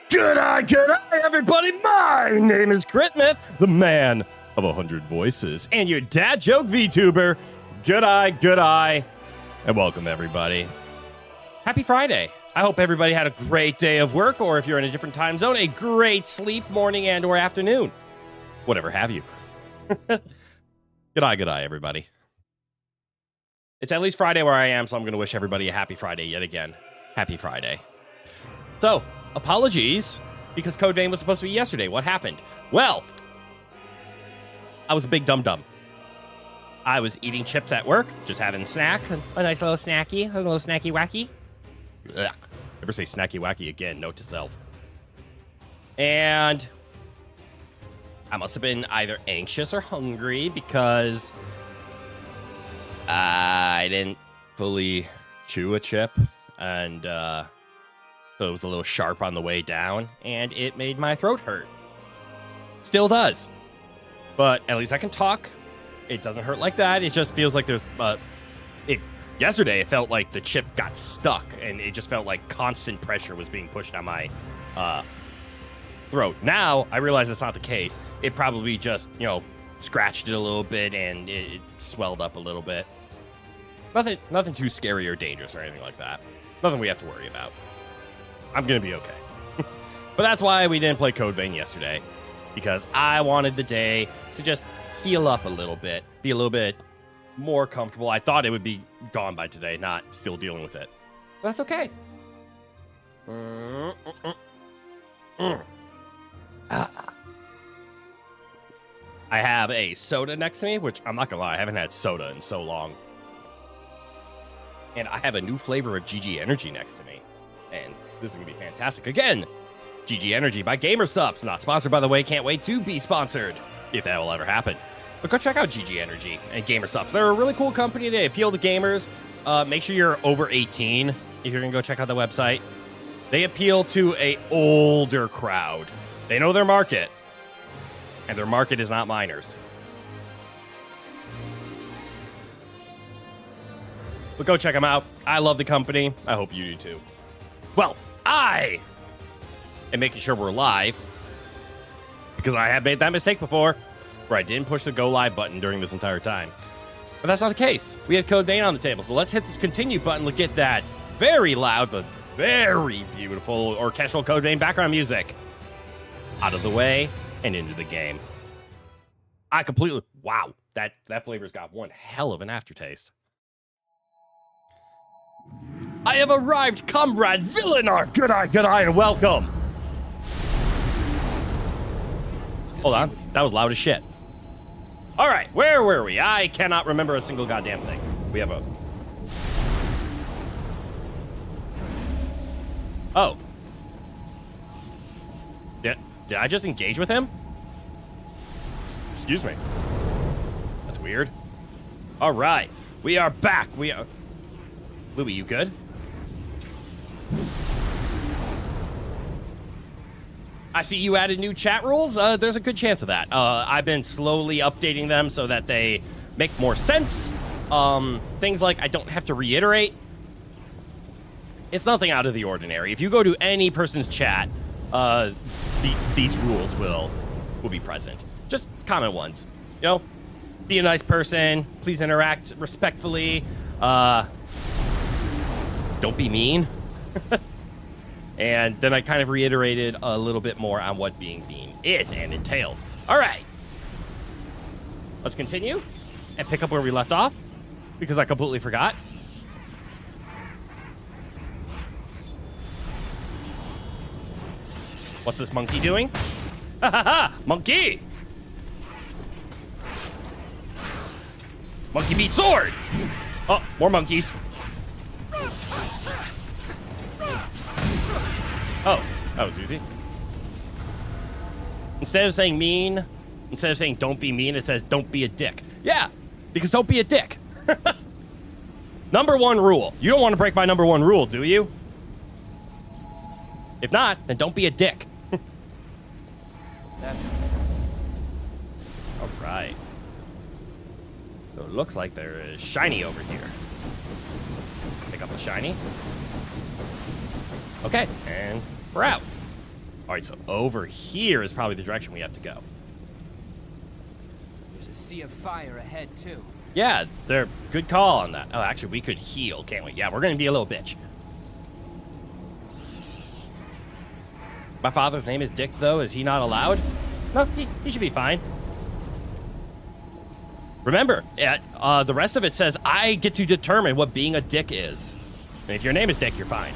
Good eye, everybody. My name is Mith, the man of 100 voices, and your dad joke VTuber. Good eye, and welcome, everybody. Happy Friday. I hope everybody had a great day of work, or if you're in a different time zone, a great sleep, morning, and or afternoon. Whatever have you. Good eye, everybody. It's at least Friday where I am, so I'm going to wish everybody a happy Friday yet again. Happy Friday. So, apologies, because Code Vein was supposed to be yesterday. What happened? Well, I was a big dum-dum. I was eating chips at work, just having a snack. A nice little snacky, a little snacky-wacky. Never say snacky-wacky again, note to self. And I must have been either anxious or hungry because I didn't fully chew a chip, and so it was a little sharp on the way down, and it made my throat hurt. Still does. But at least I can talk. It doesn't hurt like that. It just feels like there's... yesterday, it felt like the chip got stuck, and it just felt like constant pressure was being pushed on my throat. Now, I realize that's not the case. It probably just, scratched it a little bit, and it swelled up a little bit. Nothing too scary or dangerous or anything like that. Nothing we have to worry about. I'm going to be okay. But that's why we didn't play Code Vein yesterday, because I wanted the day to just heal up a little bit, be a little bit more comfortable. I thought it would be gone by today, not still dealing with it. But that's okay. I have a soda next to me, which I'm not going to lie, I haven't had soda in so long. And I have a new flavor of GG Energy next to me. And this is going to be fantastic. Again, GG Energy by GamerSupps. Not sponsored, by the way. Can't wait to be sponsored, if that will ever happen. But go check out GG Energy and GamerSupps. They're a really cool company. They appeal to gamers. Make sure you're over 18 if you're going to go check out the website. They appeal to a older crowd. They know their market. And their market is not minors. But go check them out. I love the company. I hope you do too. Well, I am making sure we're live, because I have made that mistake before where I didn't push the go live button during this entire time. But that's not the case. We have Code Vein on the table, so let's hit this continue button to get that very loud but very beautiful orchestral Code Vein background music out of the way and into the game. Wow, that flavor's got one hell of an aftertaste. I have arrived, comrade Villainar. Good eye, and welcome. Hold on, that was loud as shit. All right, where were we? I cannot remember a single goddamn thing. We have a... Oh. Did I just engage with him? Excuse me. That's weird. All right, we are back. Louie, you good? I see you added new chat rules. There's a good chance of that. I've been slowly updating them so that they make more sense. Things like I don't have to reiterate. It's nothing out of the ordinary. If you go to any person's chat, these rules will be present. Just common ones. Be a nice person. Please interact respectfully. Don't be mean. And then I kind of reiterated a little bit more on what being mean is and entails. All right. Let's continue and pick up where we left off, because I completely forgot. What's this monkey doing? Ha ha ha! Monkey! Monkey beat sword! Oh, more monkeys. Oh, that was easy. Instead of saying mean, instead of saying don't be mean, it says don't be a dick. Yeah, because don't be a dick. Number one rule. You don't want to break my number one rule, do you? If not, then don't be a dick. That's all right. So it looks like there is shiny over here. Pick up a shiny. Okay, and we're out. All right, so over here is probably the direction we have to go. There's a sea of fire ahead, too. Yeah, they're good call on that. Oh, actually, we could heal, can't we? Yeah, we're going to be a little bitch. My father's name is Dick, though. Is he not allowed? No, he should be fine. Remember, the rest of it says I get to determine what being a dick is. And if your name is Dick, you're fine.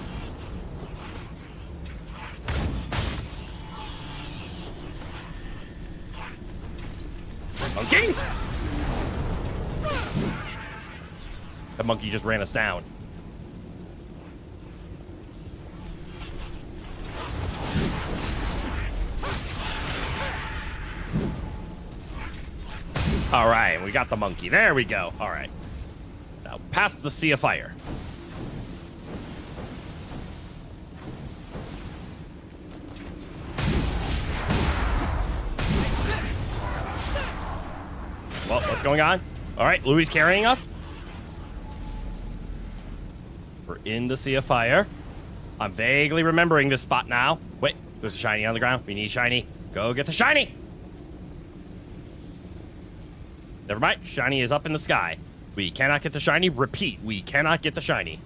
Monkey! That monkey just ran us down. All right, we got the monkey. There we go. All right. Now, past the sea of fire. Well, what's going on? All right, Louis carrying us. We're in the sea of fire. I'm vaguely remembering this spot now. Wait, there's a shiny on the ground. We need shiny. Go get the shiny. Never mind. Shiny is up in the sky. We cannot get the shiny. Repeat, we cannot get the shiny.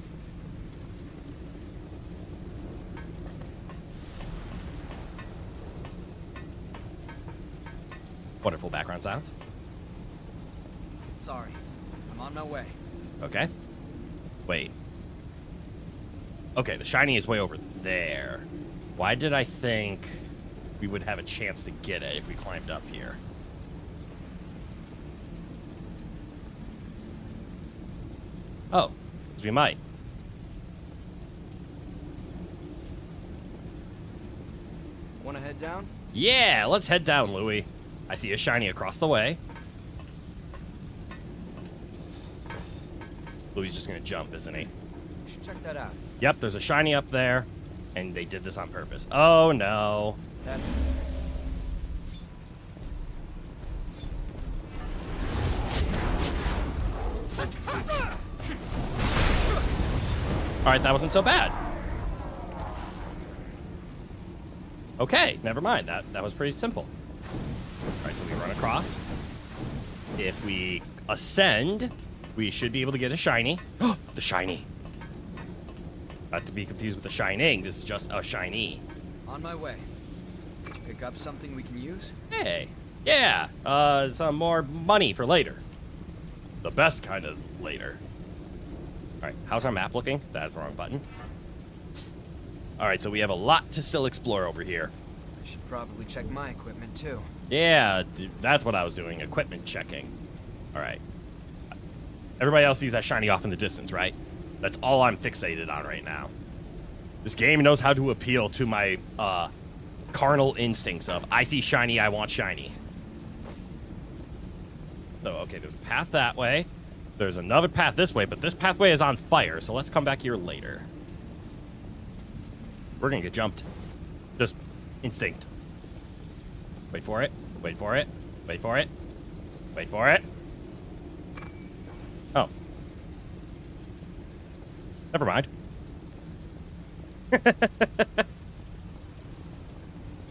Wonderful background sounds. Sorry. I'm on my way. Okay. Wait. Okay, the shiny is way over there. Why did I think we would have a chance to get it if we climbed up here? Oh, we might. Want to head down? Yeah, let's head down, Louis. I see a shiny across the way. Louis is just gonna jump, isn't he? You should check that out. Yep, there's a shiny up there, and they did this on purpose. Oh no. That's All right, that wasn't so bad. Okay, never mind. That was pretty simple. All right, so we run across. If we ascend, we should be able to get a shiny. Oh, the shiny. Not to be confused with the shining. This is just a shiny. on my way. Did you pick up something we can use? Hey, yeah. Some more money for later. The best kind of later. All right, how's our map looking? That's the wrong button. All right, so we have a lot to still explore over here. I should probably check my equipment too. Yeah, dude, that's what I was doing, equipment checking. All right. Everybody else sees that shiny off in the distance, right? That's all I'm fixated on right now. This game knows how to appeal to my carnal instincts of, I see shiny, I want shiny. So, okay, there's a path that way. There's another path this way, but this pathway is on fire, so let's come back here later. We're gonna get jumped. Just instinct. Wait for it. Wait for it. Wait for it. Wait for it. Oh. Never mind.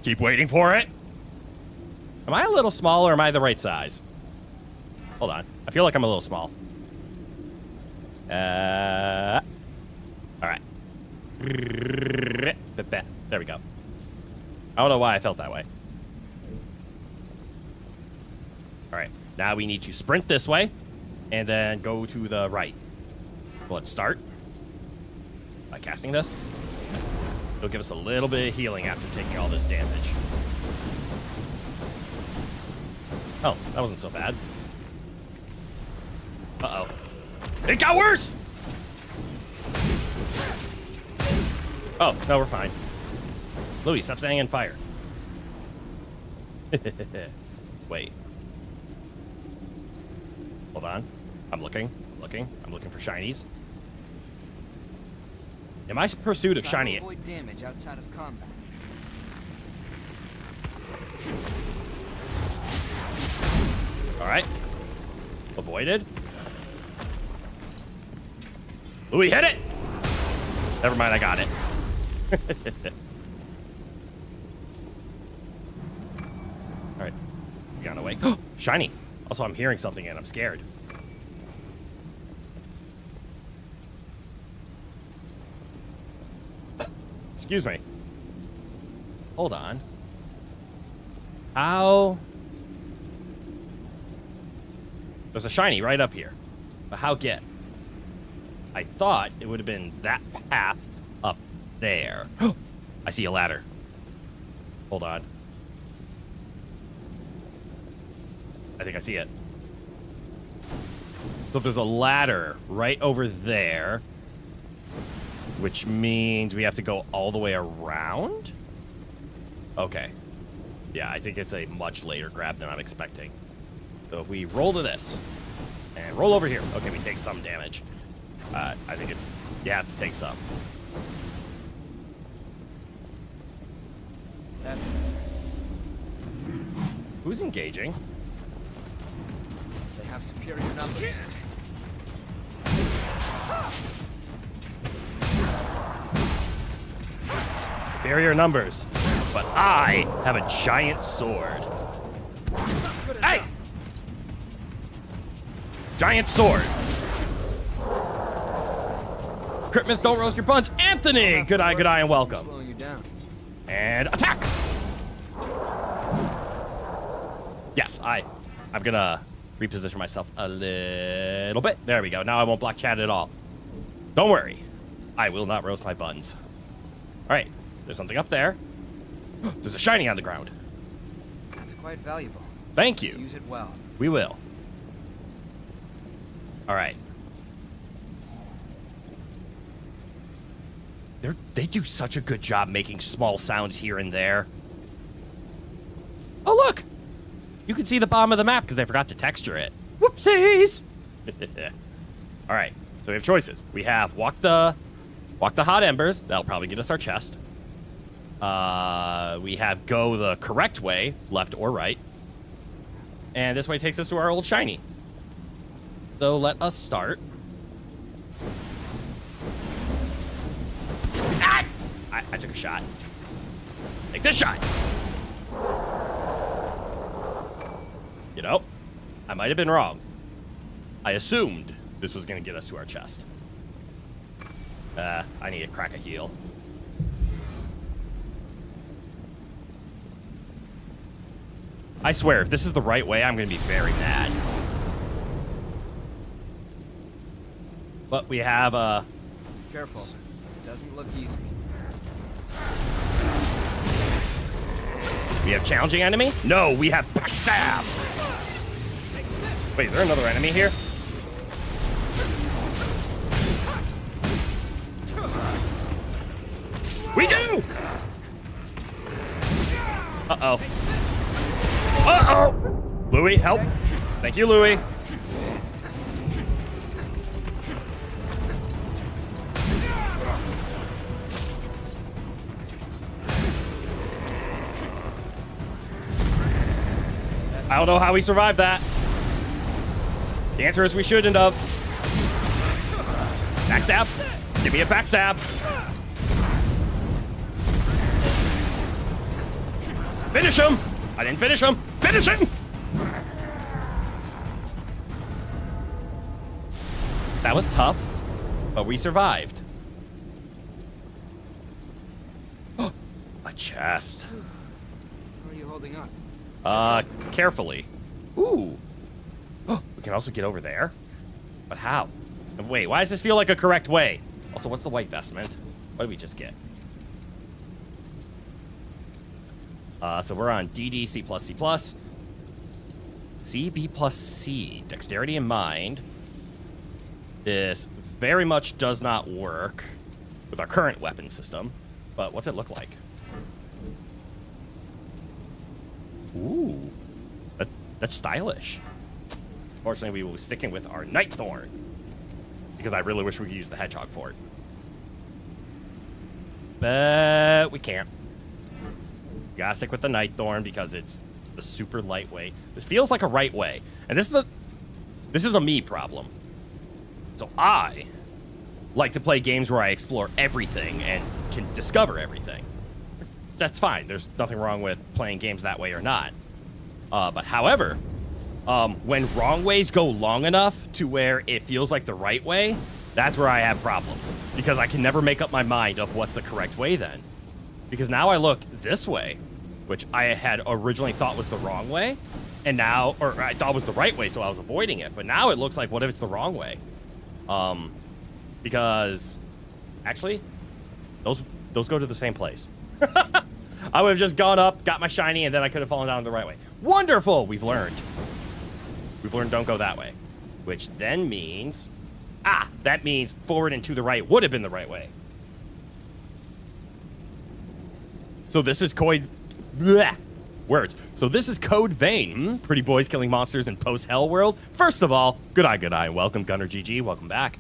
Keep waiting for it. Am I a little small or am I the right size? Hold on. I feel like I'm a little small. All right. There we go. I don't know why I felt that way. All right. Now we need to sprint this way and then go to the right. So let's start by casting this. It'll give us a little bit of healing after taking all this damage. Oh, that wasn't so bad. Uh-oh. It got worse! Oh, no, we're fine. Louis, stop staying in fire. Wait. Hold on. I'm looking for shinies. In my pursuit of shiny... Avoid damage outside of combat. Alright. Avoided. Louis, hit it! Never mind, I got it. Be on the way. Shiny. Also, I'm hearing something and I'm scared. Excuse me. Hold on. How? There's a shiny right up here. But how get? I thought it would have been that path up there. I see a ladder. Hold on. I think I see it. So there's a ladder right over there, which means we have to go all the way around? Okay. Yeah, I think it's a much later grab than I'm expecting. So if we roll to this and roll over here. Okay, we take some damage. I think it's... You have to take some. That's Who's engaging? They have superior numbers. Barrier numbers. But I have a giant sword. Hey! Giant sword. Crit miss, don't roast your buns. Anthony! Good eye, and welcome. Slowing you down. And attack! Yes, I'm gonna reposition myself a little bit. There we go. Now I won't block chat at all. Don't worry. I will not roast my buns. All right. There's something up there. There's a shiny on the ground. That's quite valuable. Thank Let's you. use it well. We will. All right. They do such a good job making small sounds here and there. Oh, look. You can see the bottom of the map because they forgot to texture it. Whoopsies. All right. So we have choices. We have walk the hot embers. That'll probably get us our chest. We have go the correct way, left or right. And this way takes us to our old shiny. So let us start. Ah! I took a shot. Take this shot. You know, I might have been wrong. I assumed this was going to get us to our chest. I need to crack a heal. I swear, if this is the right way, I'm going to be very mad. But we have a... Careful. This doesn't look easy. We have challenging enemy? No, we have backstab! Wait, is there another enemy here? We do! Uh-oh. Uh-oh! Louis, help. Thank you, Louis. I don't know how we survived that. The answer is we shouldn't have. Backstab. Give me a backstab. Finish him. I didn't finish him. Finish him. That was tough, but we survived. A chest. How are you holding up? Carefully. Ooh. We can also get over there. But how? Wait, why does this feel like a correct way? Also, what's the white vestment? What did we just get? So we're on DD, C++, C++. C, B plus C. Dexterity in mind. This very much does not work with our current weapon system. But what's it look like? Ooh. That's stylish. Fortunately, we will be sticking with our Night Thorn. Because I really wish we could use the Hedgehog for it. But we can't. We gotta stick with the Night Thorn because it's the super lightweight. This feels like a right way. And this is a me problem. So I like to play games where I explore everything and can discover everything. That's fine. There's nothing wrong with playing games that way or not. But however, when wrong ways go long enough to where it feels like the right way, that's where I have problems. Because I can never make up my mind of what's the correct way then. Because now I look this way, which I had originally thought was the wrong way, and now, or I thought was the right way, so I was avoiding it. But now it looks like, what if it's the wrong way? Because, actually, those go to the same place. I would have just gone up, got my shiny, and then I could have fallen down the right way. Wonderful! We've learned. We've learned don't go that way. Which then means... that means forward and to the right would have been the right way. So this is Code... Blech. Words. So this is Code Vein. Pretty boys killing monsters in post-hell world. First of all, good eye. Welcome, Gunner GG. Welcome back.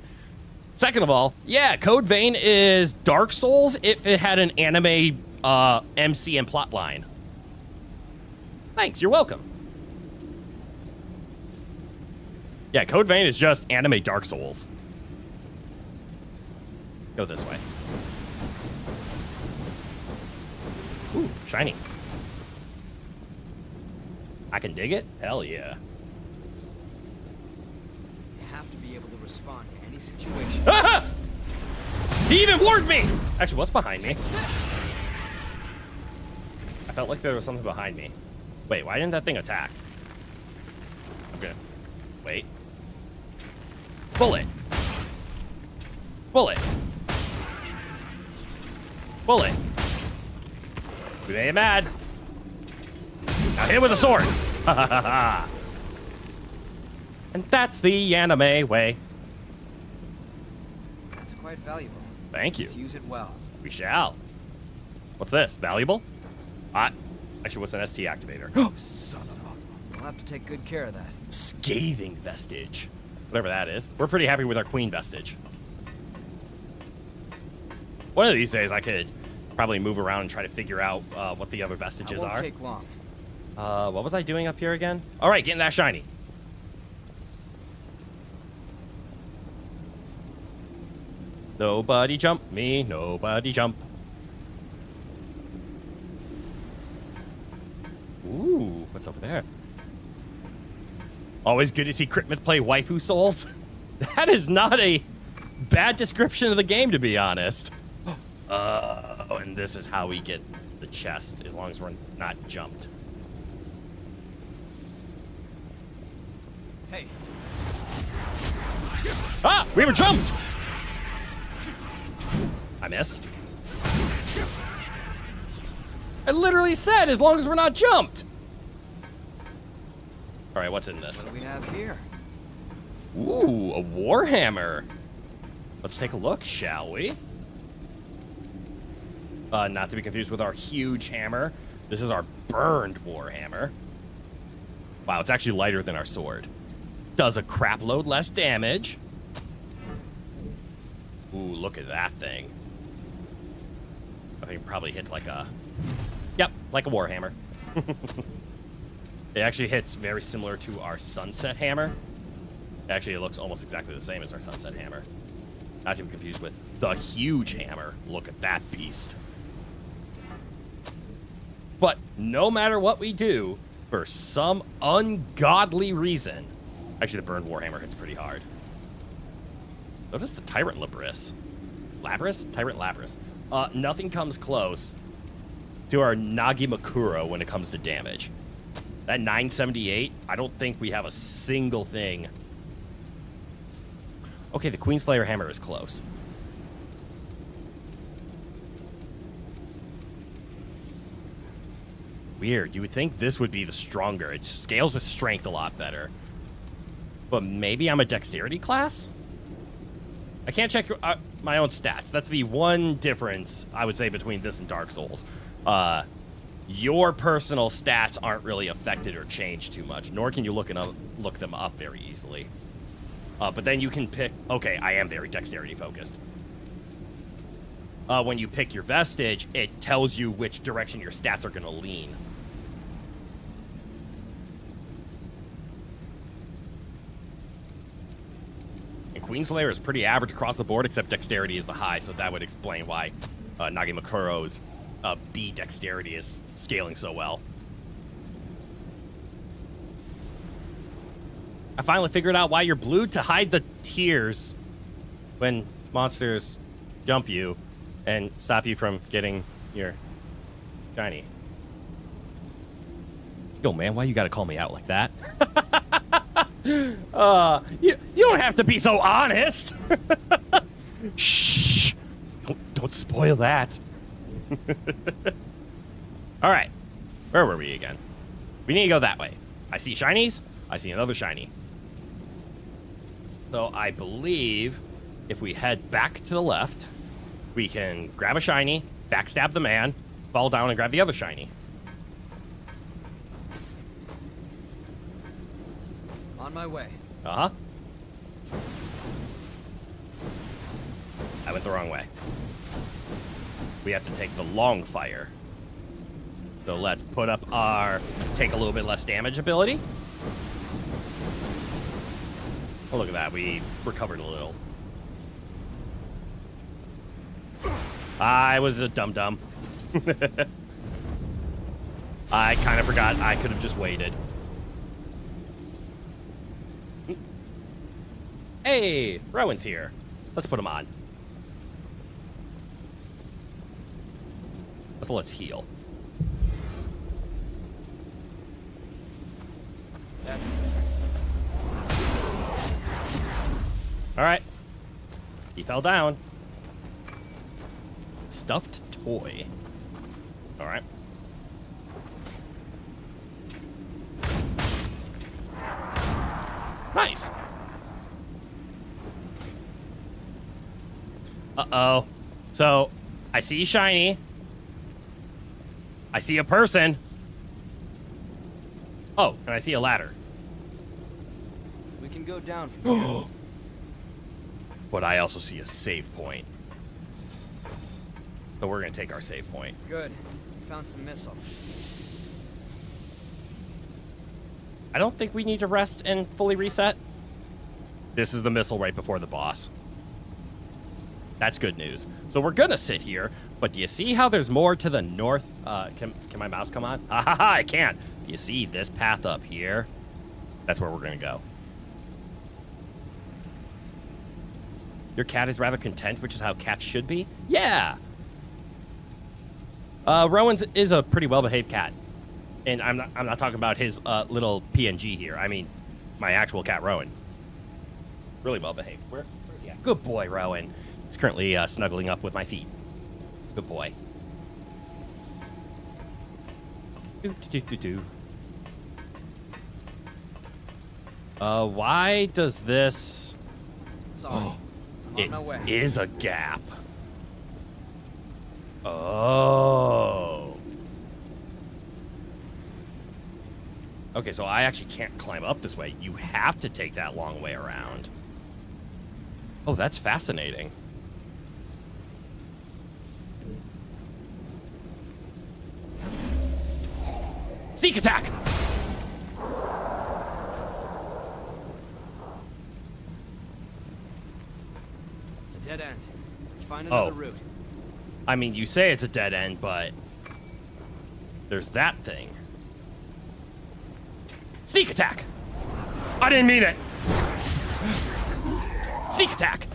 Second of all, yeah, Code Vein is Dark Souls if it had an anime MC and plotline. Thanks, you're welcome. Yeah, Code Vein is just anime Dark Souls. Go this way. Ooh, shiny. I can dig it? Hell yeah. You have to be able to respond to any situation. Ah! He even warned me! Actually, what's behind me? I felt like there was something behind me. Wait, why didn't that thing attack? Okay. Wait. Bullet. Bullet. Bullet. We made him mad. Now hit him with a sword. Ha ha ha ha. And that's the anime way. That's quite valuable. Thank you. Let's use it well. We shall. What's this? Valuable? Actually, what's an ST activator? Oh, son of a... We'll have to take good care of that. Scathing vestige. Whatever that is. We're pretty happy with our queen vestige. One of these days, I could probably move around and try to figure out what the other vestiges It won't are. take long. What was I doing up here again? All right, getting that shiny. Nobody jump me, nobody jump. Ooh, what's over there? Always good to see Critmith play waifu souls. That is not a bad description of the game, to be honest. And this is how we get the chest, as long as we're not jumped. Hey. Ah! We were jumped! I missed. I literally said, as long as we're not jumped. All right, what's in this? What do we have here? Ooh, a warhammer. Let's take a look, shall we? Not to be confused with our huge hammer. This is our burned warhammer. Wow, it's actually lighter than our sword. Does a crap load less damage. Ooh, look at that thing. I think it probably hits like a... Yep, like a warhammer. It actually hits very similar to our sunset hammer. Actually, it looks almost exactly the same as our sunset hammer. Not to be confused with the huge hammer. Look at that beast. But no matter what we do, for some ungodly reason... Actually, the burned warhammer hits pretty hard. So does the Tyrant Labris. Labris? Tyrant Labris. Nothing comes close to our Nagimakuro when it comes to damage. That 978, I don't think we have a single thing. Okay, the Queenslayer hammer is close. Weird. You would think this would be the stronger. It scales with strength a lot better. But maybe I'm a dexterity class? I can't check my own stats. That's the one difference, I would say, between this and Dark Souls. Your personal stats aren't really affected or changed too much, nor can you look them up very easily. But then you can pick... Okay, I am very dexterity focused. When you pick your vestige, it tells you which direction your stats are going to lean. And Queenslayer is pretty average across the board, except dexterity is the high, so that would explain why Nagimakuro's B dexterity is scaling so well. I finally figured out why you're blue, to hide the tears when monsters jump you and stop you from getting your shiny. Yo, man, why you gotta call me out like that? You don't have to be so honest. Shh. Don't spoil that. All right. Where were we again? We need to go that way. I see shinies. I see another shiny. So I believe if we head back to the left, we can grab a shiny, backstab the man, fall down and grab the other shiny. On my way. Uh-huh. I went the wrong way. We have to take the long fire. So let's put up our take a little bit less damage ability. Oh, look at that. We recovered a little. I was a dum-dum. I kind of forgot I could have just waited. Hey, Rowan's here. Let's put him on. So let's heal. That's All right. He fell down. Stuffed toy. All right. Nice. Uh-oh. So, I see shiny. I see a person. Oh, and I see a ladder. We can go down from here. But I also see a save point. So we're going to take our save point. Good. Found some missile. I don't think we need to rest and fully reset. This is the missile right before the boss. That's good news. So we're going to sit here, but do you see how there's more to the north? Can my mouse come on? Ah, I can't. Do you see this path up here? That's where we're going to go. Your cat is rather content, which is how cats should be? Yeah. Rowan's is a pretty well-behaved cat. And I'm not talking about his little PNG here. I mean, my actual cat, Rowan. Really well-behaved. Where's he at? Good boy, Rowan. He's currently snuggling up with my feet. Good boy. Why does this... Sorry. I'm on my way. It is a gap. Oh. Okay, so I actually can't climb up this way. You have to take that long way around. Oh, that's fascinating. Sneak attack! A dead end. Let's find another route. I mean, you say it's a dead end, but there's that thing. Sneak attack! I didn't mean it! Sneak attack!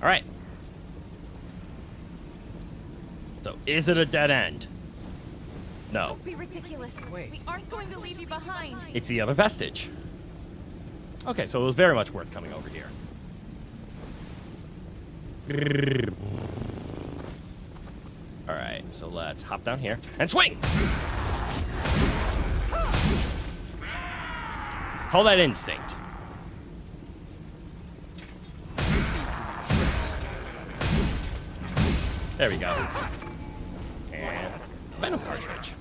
All right. So, is it a dead end? No. Don't be ridiculous. Wait. We aren't going to leave you behind. It's the other vestige. Okay, so it was very much worth coming over here. All right, so let's hop down here and swing. Call that instinct. There we go. And venom cartridge.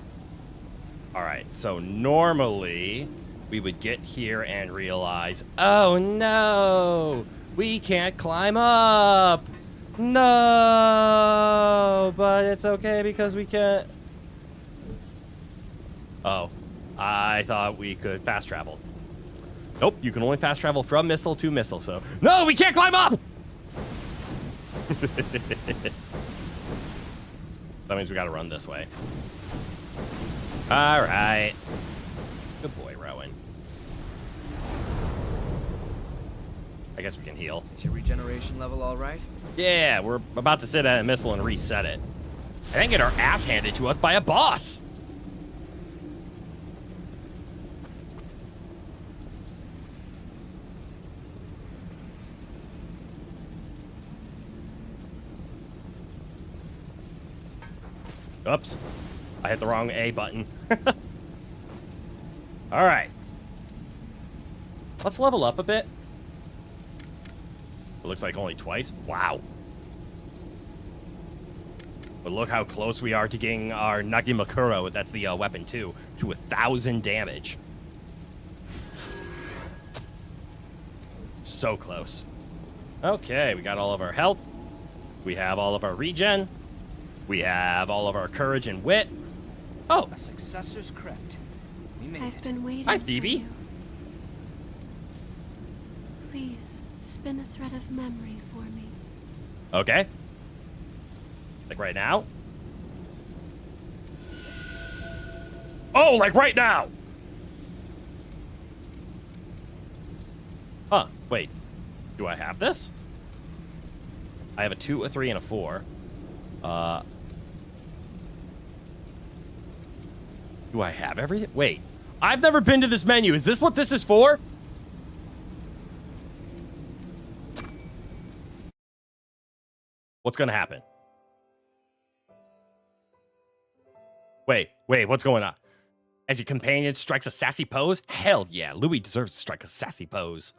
All right, so normally we would get here and realize, oh no, we can't climb up. No, but it's okay because we can't. Oh, I thought we could fast travel. Nope, you can only fast travel from missile to missile, so. No, we can't climb up! That means we gotta run this way. All right. Good boy, Rowan. I guess we can heal. Is your regeneration level all right? Yeah, we're about to sit at a missile and reset it. And then get our ass handed to us by a boss. Oops. I hit the wrong A button. All right. Let's level up a bit. It looks like only twice. Wow. But look how close we are to getting our Nagimakuro, that's the weapon too, to 1,000 damage. So close. Okay, we got all of our health. We have all of our regen. We have all of our courage and wit. Oh. A successor's crypt. We made I've it. been waiting. Hi, for Phoebe. you. Please spin a thread of memory for me. Okay. Like right now? Oh, like right now! Huh, wait. Do I have this? I have a 2, a 3, and a 4. Do I have everything? Wait. I've never been to this menu. Is this what this is for? What's gonna happen? Wait, what's going on? As your companion strikes a sassy pose? Hell yeah, Louis deserves to strike a sassy pose.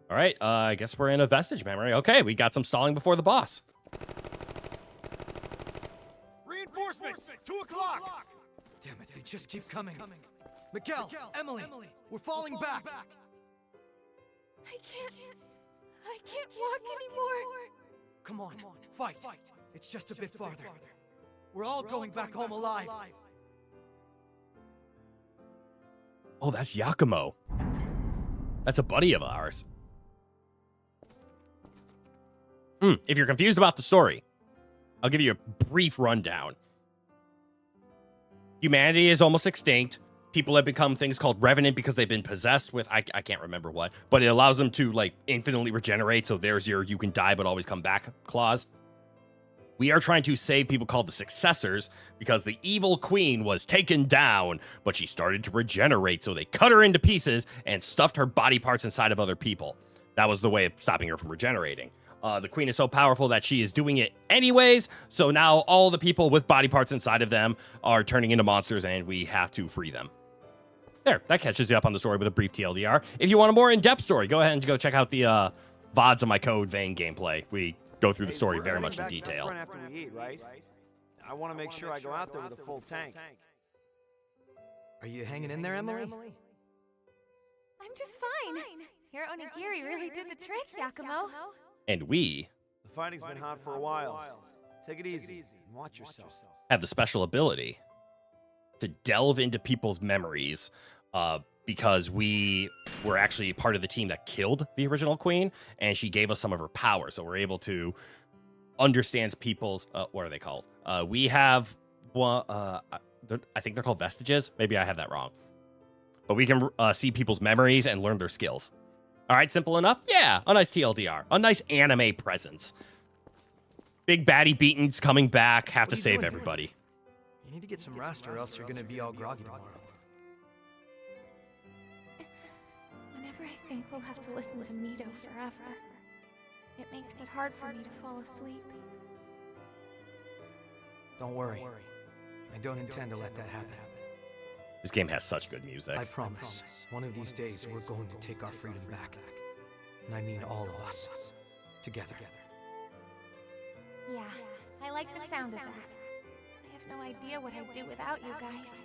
All right, I guess we're in a vestige memory. Okay, we got some stalling before the boss. Reinforcements! 2 o'clock! Damn it, they just keep coming. Miguel, Emily, we're falling back. I can't walk anymore. Come on, fight. It's just a bit farther. We're all going back home alive. Oh, that's Yakumo. That's a buddy of ours. If you're confused about the story, I'll give you a brief rundown. Humanity is almost extinct. People have become things called revenant because they've been possessed with, I can't remember what, but it allows them to, like, infinitely regenerate, so there's your you can die but always come back clause. We are trying to save people called the successors because the evil queen was taken down, but she started to regenerate, so they cut her into pieces and stuffed her body parts inside of other people. That was the way of stopping her from regenerating. The queen is so powerful that she is doing it anyways, so now all the people with body parts inside of them are turning into monsters, and we have to free them. There, that catches you up on the story with a brief TLDR. If you want a more in-depth story, go ahead and go check out the VODs of my Code Vein gameplay. We go through the story very much in detail. After we eat, right? I want to make sure I go out there with a full tank. Are you hanging in there, Emily? I'm just fine. Your onigiri really did the trick, Yakumo. And we The fighting's been hot for a while. Take it easy and watch yourself. have the special ability to delve into people's memories because we were actually part of the team that killed the original queen, and she gave us some of her power, so we're able to understand people's what are they called? We have one. I think they're called vestiges. Maybe I have that wrong, but we can see people's memories and learn their skills. All right, simple enough. Yeah, a nice TLDR, a nice anime presence. Big baddie Beaton's coming back. Have to save everybody. You need to get some rest or else you're gonna be all groggy tomorrow. Whenever I think we'll have to listen to Mito forever, it makes it hard for me to fall asleep. Don't worry. I don't intend to let that happen. This game has such good music. I promise, one of these days we're going to take our freedom back. And I mean all of us. Together. Yeah, I like the sound of that. I have no idea what I'd do without you guys.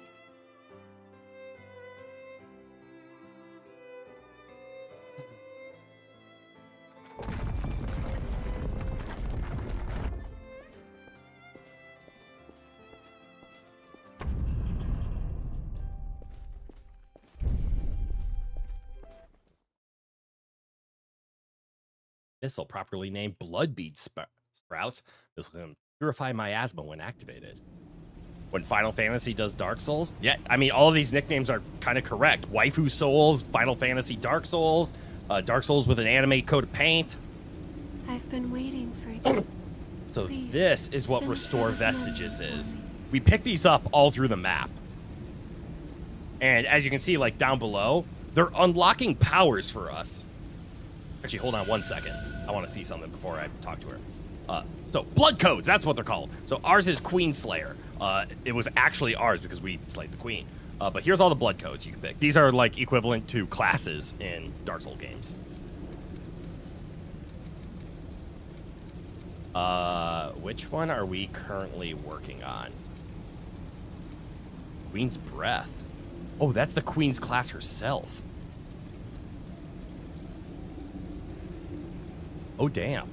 Missile properly named Bloodbead Sprouts. This will Purify miasma when activated. When Final Fantasy does Dark Souls? Yeah, I mean, all of these nicknames are kind of correct. Waifu Souls, Final Fantasy Dark Souls, Dark Souls with an anime coat of paint. I've been waiting for you. So Please, this is what spin Restore the memory Vestiges for is. me. We pick these up all through the map. And as you can see, like, down below, they're unlocking powers for us. Actually, hold on 1 second. I want to see something before I talk to her. So, blood codes, that's what they're called. So ours is Queen Slayer. It was actually ours because we slayed the queen. But here's all the blood codes you can pick. These are, like, equivalent to classes in Dark Souls games. Which one are we currently working on? Queen's Breath. Oh, that's the Queen's class herself. Oh, damn.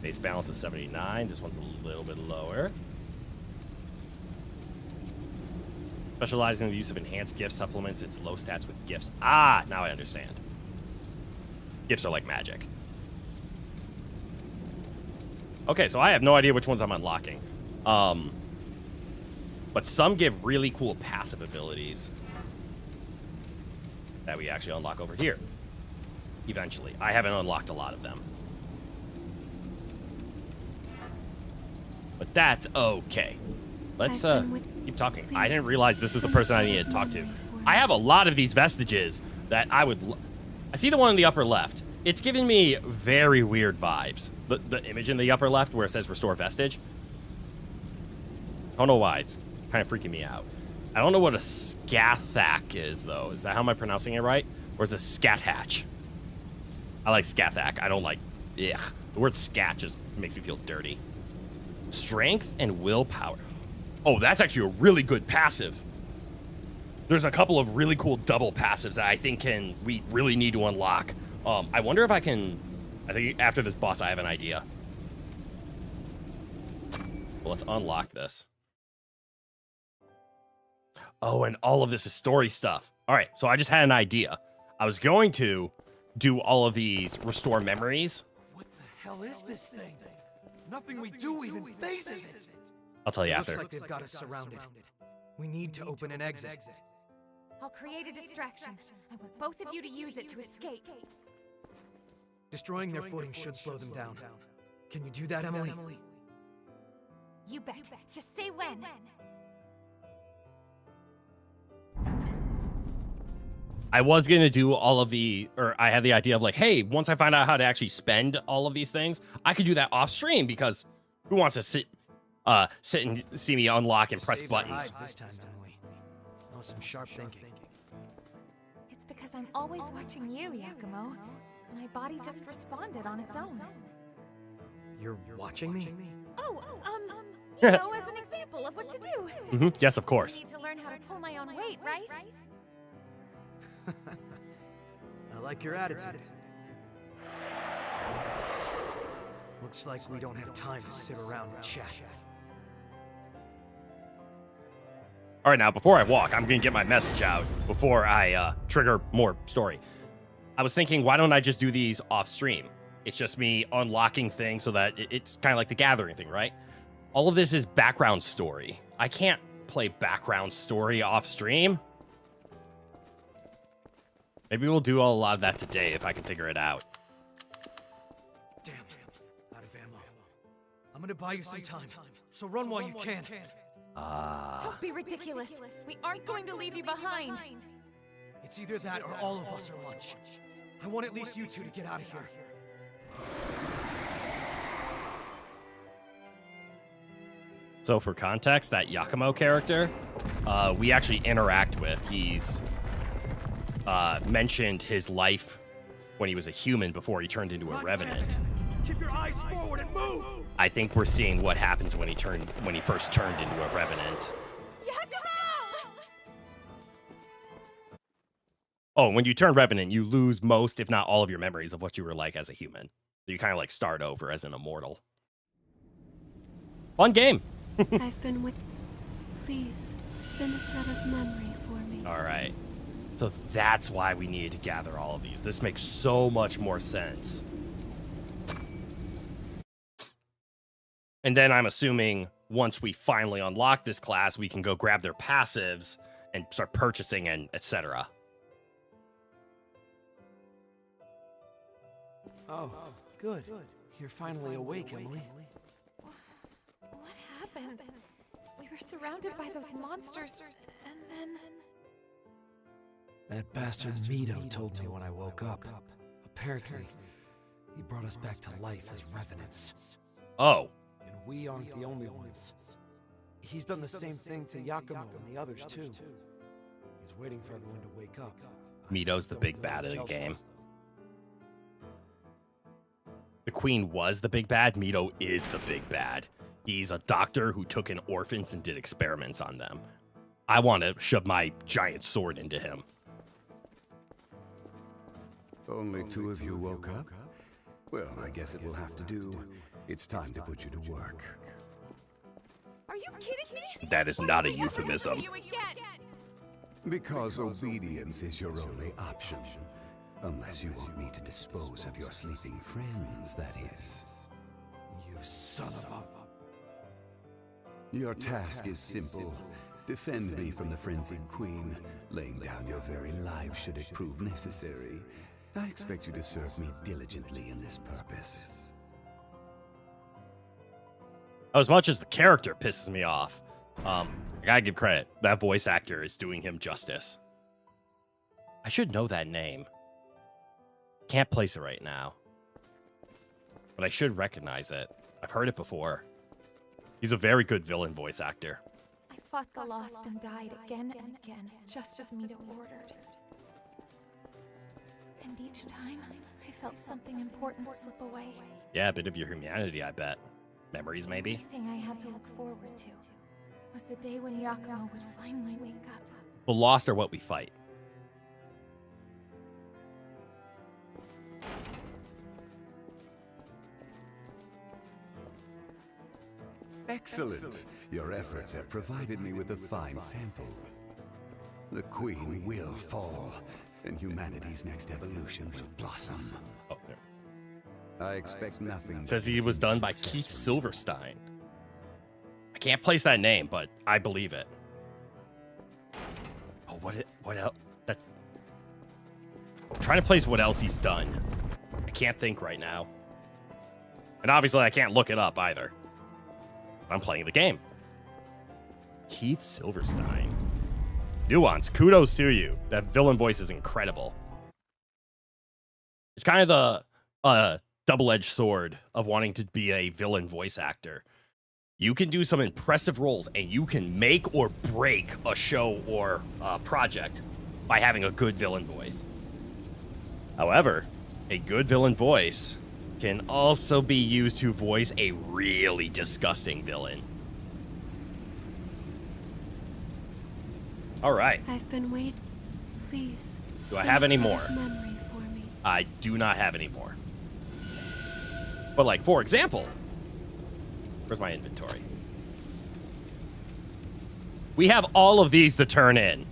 Base balance is 79. This one's a little bit lower. Specializing in the use of enhanced gift supplements, it's low stats with gifts. Ah, now I understand. Gifts are like magic. Okay, so I have no idea which ones I'm unlocking. But some give really cool passive abilities that we actually unlock over here. Eventually. I haven't unlocked a lot of them. But that's okay. Let's keep talking. I didn't realize this is the person I needed to talk to. I have a lot of these vestiges that I would... I see the one in the upper left. It's giving me very weird vibes. The image in the upper left where it says Restore Vestige. I don't know why. It's kind of freaking me out. I don't know what a Scathach is, though. Is that how am I pronouncing it right? Or is it Scathatch? I like Scathach. I don't like... Ugh. The word scat just makes me feel dirty. Strength and willpower. Oh, that's actually a really good passive. There's a couple of really cool double passives that I think we really need to unlock. I wonder if I can... I think after this boss, I have an idea. Well, let's unlock this. Oh, and all of this is story stuff. All right, so I just had an idea. I was going to do all of these restore memories. What the hell is this thing? Nothing we do even phases it. I'll tell you after. Looks like they've got us surrounded. We need to open an exit. I'll create a distraction. I want both of you to use it to escape. Destroying their footing should slow them down. Can you do that, Emily? You bet. Just say when. I was going to do all of I had the idea of like, hey, once I find out how to actually spend all of these things, I could do that off stream because who wants to sit and see me unlock and press buttons? This time, Emily. That was some sharp thinking. It's because I'm always watching you, Yakumo. My body just responded on its own. You're watching me? Oh, you know, as an example of what to do. Yes, of course. I need to learn how to pull my own weight, right? I like your attitude. Looks like we don't have time to sit around and chat. All right, now, before I walk, I'm going to get my message out before I trigger more story. I was thinking, why don't I just do these off stream? It's just me unlocking things so that it's kind of like the gathering thing, right? All of this is background story. I can't play background story off stream. Maybe we'll do a lot of that today if I can figure it out. Damn, out of ammo. I'm gonna buy you some time, so run while you can. Don't be ridiculous. We aren't going to leave you behind. It's either that or all of us are lunch. I want at least you two to get out of here. So for context, that Yakumo character, we actually interact with. He's mentioned his life when he was a human before he turned into a revenant. Keep your eyes forward and move. I think we're seeing what happens when he first turned into a revenant. Yakumo! Oh, when you turn revenant, you lose most, if not all, of your memories of what you were like as a human. So you kind of like start over as an immortal. Fun game. I've been with... Please, spin a thread of memory for me. All right. So that's why we needed to gather all of these. This makes so much more sense. And then I'm assuming once we finally unlock this class, we can go grab their passives and start purchasing and etc. Oh, good. You're finally awake, Emily. What happened? We were surrounded by those monsters, and then... That bastard Mito told me when I woke up. Apparently, he brought us back to life as revenants. Oh. And we aren't the only ones. He's done the same thing to Yakumo and the others too. He's waiting for everyone to wake up. Mito's the big bad of the game. The Queen was the big bad. Mito is the big bad. He's a doctor who took in orphans and did experiments on them. I want to shove my giant sword into him. Only two of you woke up? Well, I guess it will have to do. It's time to put you to work. Are you kidding me? That is not a euphemism. Because obedience is your only option. Unless you want me to dispose of your sleeping friends, that is. You son of a... Your task is simple. Defend me from the frenzied queen, laying down your very life should it prove necessary. I expect you to serve me diligently in this purpose. As much as the character pisses me off, I gotta give credit. That voice actor is doing him justice. I should know that name. Can't place it right now. But I should recognize it. I've heard it before. He's a very good villain voice actor. I fought the lost and died again and again, just as Mito ordered. And each time, I felt something important slip away. Yeah, a bit of your humanity, I bet. Memories, maybe? The thing I had to look forward to was the day when Yakumo would finally wake up. The lost are what we fight. Excellent. Your efforts have provided me with a fine sample. The Queen will fall, and humanity's next evolution will blossom. Oh, there. I expect nothing. Says he was done by Keith Silverstein. I can't place that name, but I believe it. Oh, what else? I'm trying to place what else he's done. I can't think right now. And obviously I can't look it up either. I'm playing the game. Keith Silverstein. Nuance, kudos to you. That villain voice is incredible. It's kind of the double-edged sword of wanting to be a villain voice actor. You can do some impressive roles, and you can make or break a show or a project by having a good villain voice. However, a good villain voice can also be used to voice a really disgusting villain. All right. I've been waiting. Please. Do I have any more? Memory for me. I do not have any more. But like, for example, where's my inventory? We have all of these to turn in.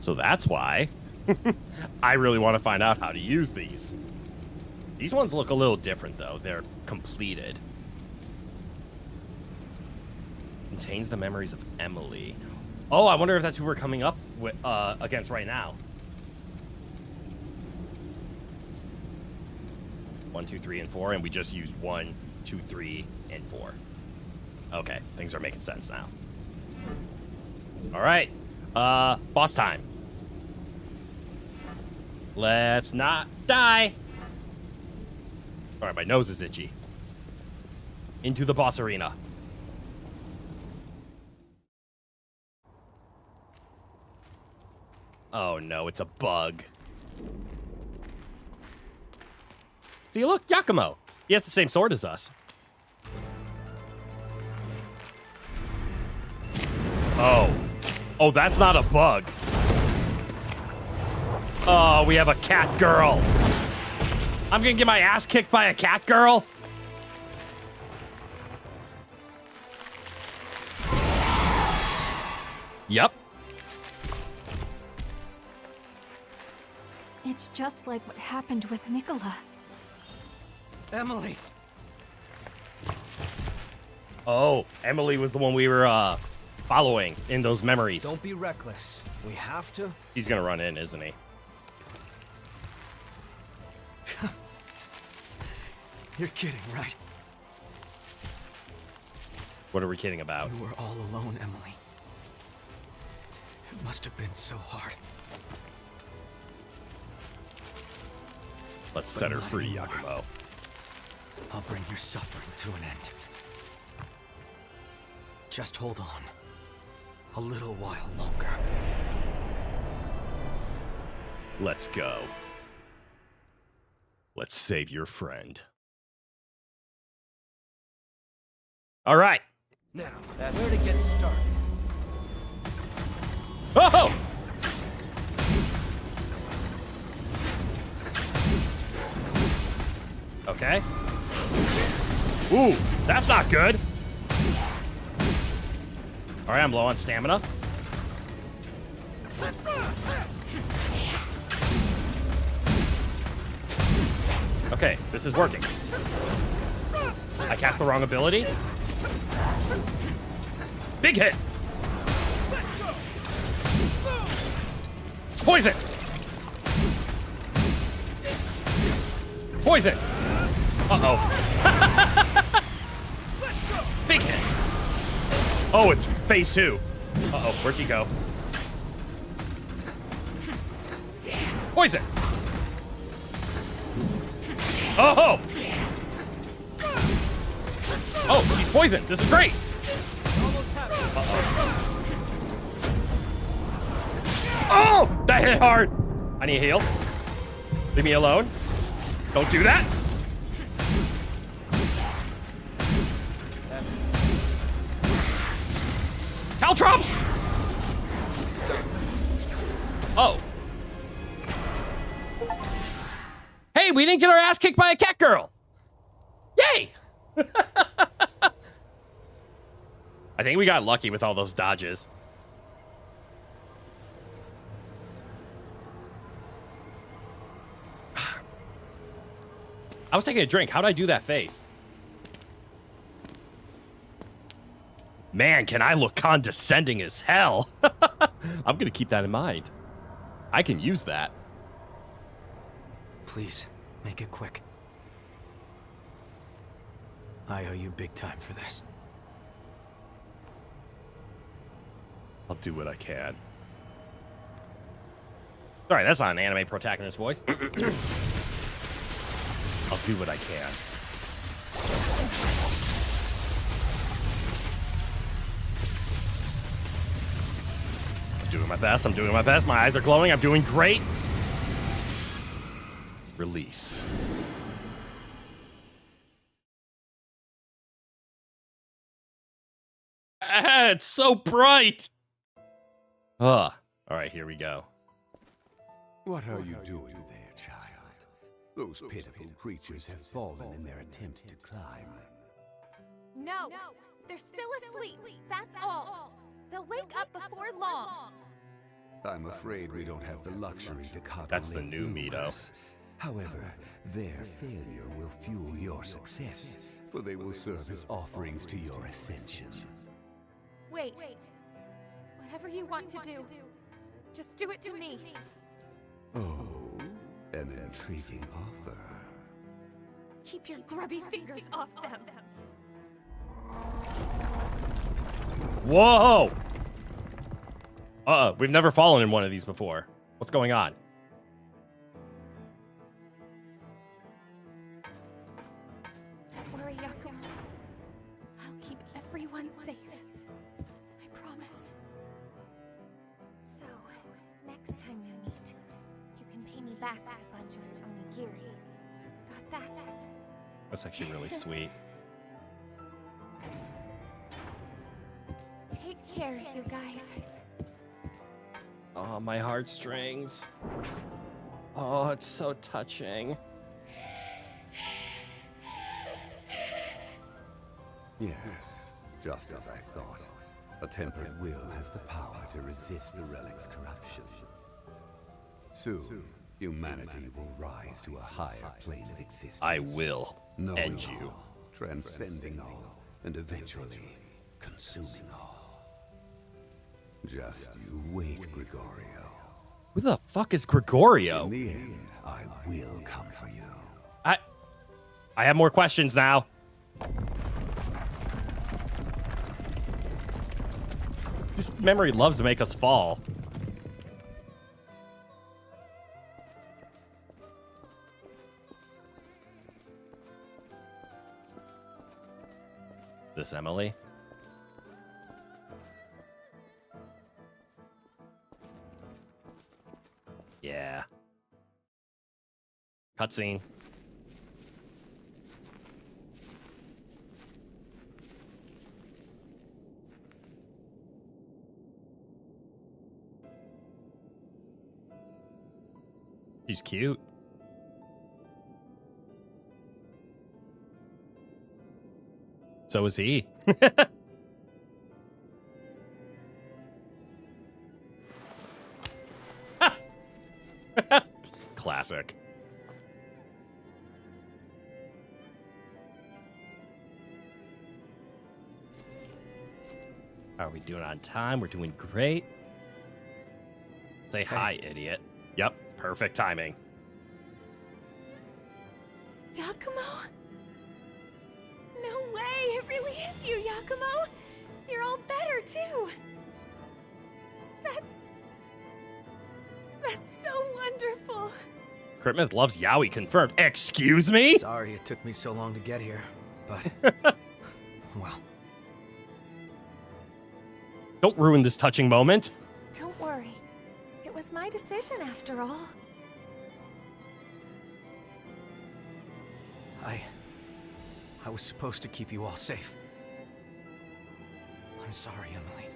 So that's why I really want to find out how to use these. These ones look a little different, though. They're completed. Contains the memories of Emily. Oh, I wonder if that's who we're coming up with, against right now. 1, 2, 3, and 4, and we just used 1, 2, 3, and 4. Okay, things are making sense now. All right, boss time. Let's not die. All right, my nose is itchy. Into the boss arena. Oh no, it's a bug. See, look, Yakumo. He has the same sword as us. Oh. Oh, that's not a bug. Oh, we have a cat girl. I'm gonna get my ass kicked by a cat girl? Yep. It's just like what happened with Nicola. Emily! Oh, Emily was the one we were following in those memories. Don't be reckless. We have to. He's gonna run in, isn't he? You're kidding, right? What are we kidding about? You were all alone, Emily. It must have been so hard. Let's set her free, Yakumo. I'll bring your suffering to an end. Just hold on. A little while longer. Let's go. Let's save your friend. All right. Now, that's where to get started. Oh! Okay. Ooh, that's not good. All right, I'm low on stamina. Okay, this is working. I cast the wrong ability. Big hit. Poison. Poison. Uh-oh. Big hit. Oh, it's phase 2. Uh-oh, where'd she go? Poison. Oh! Oh, she's poisoned. This is great. Uh-oh. Oh! That hit hard. I need a heal. Leave me alone. Don't do that. Caltrops! Oh. Hey, we didn't get our ass kicked by a cat girl. Yay! I think we got lucky with all those dodges. I was taking a drink. How'd I do that face? Man, can I look condescending as hell. I'm gonna keep that in mind. I can use that. Please, make it quick. I owe you big time for this. I'll do what I can. Sorry, that's not an anime protagonist voice. I'll do what I can. I'm doing my best. I'm doing my best. My eyes are glowing. I'm doing great. Release. Ah, it's so bright. All right, here we go. What are you doing there, child? Those pitiful creatures have fallen in their attempt to climb. No, they're still asleep. That's all. They'll wake up before long. I'm afraid we don't have the luxury to coddle That's the late new Mito. bloomers. However, their failure will fuel your success, for they will serve as offerings to your ascension. Wait. Whatever you want to do, just do it to me. Oh, an intriguing offer. Keep your grubby fingers off them. Whoa! We've never fallen in one of these before. What's going on? Don't worry, Yakumo. I'll keep everyone safe. I promise. So, next time we meet, you can pay me back a bunch of your onigiri. Got that? That's actually really sweet. Take care, you guys. Oh, my heartstrings. Oh, it's so touching. Yes, just as I thought. A tempered will has the power to resist the relic's corruption. Soon, humanity will rise to a higher plane of existence. I will Knowing end you. all, transcending all, and eventually consuming all. Just you wait, Gregorio. Who the fuck is Gregorio? In the end, I will come for you. I have more questions now. This memory loves to make us fall. This Emily? Yeah. Cutscene. She's cute. So is he. Classic. How are we doing on time? We're doing great. Say hi, idiot. Yep, perfect timing. Yakumo? No way! It really is you, Yakumo! You're all better, too! That's so wonderful! Critmith loves Yaoi confirmed. Excuse me? Sorry it took me so long to get here, but... well... Don't ruin this touching moment. Don't worry. It was my decision, after all. I was supposed to keep you all safe. I'm sorry, Emily.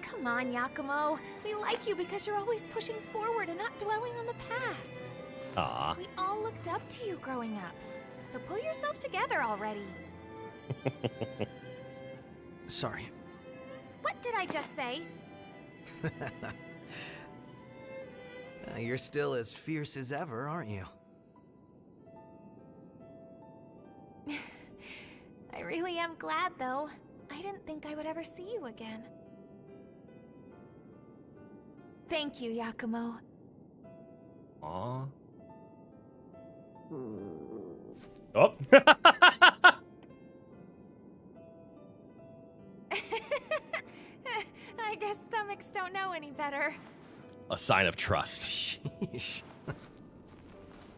Come on, Yakumo. We like you because you're always pushing forward and not dwelling on the past. Aw. We all looked up to you growing up. So pull yourself together already. Sorry. What did I just say? You're still as fierce as ever, aren't you? I really am glad, though. I didn't think I would ever see you again. Thank you, Yakumo. Aw. Oh. I guess stomachs don't know any better. A sign of trust. Sheesh.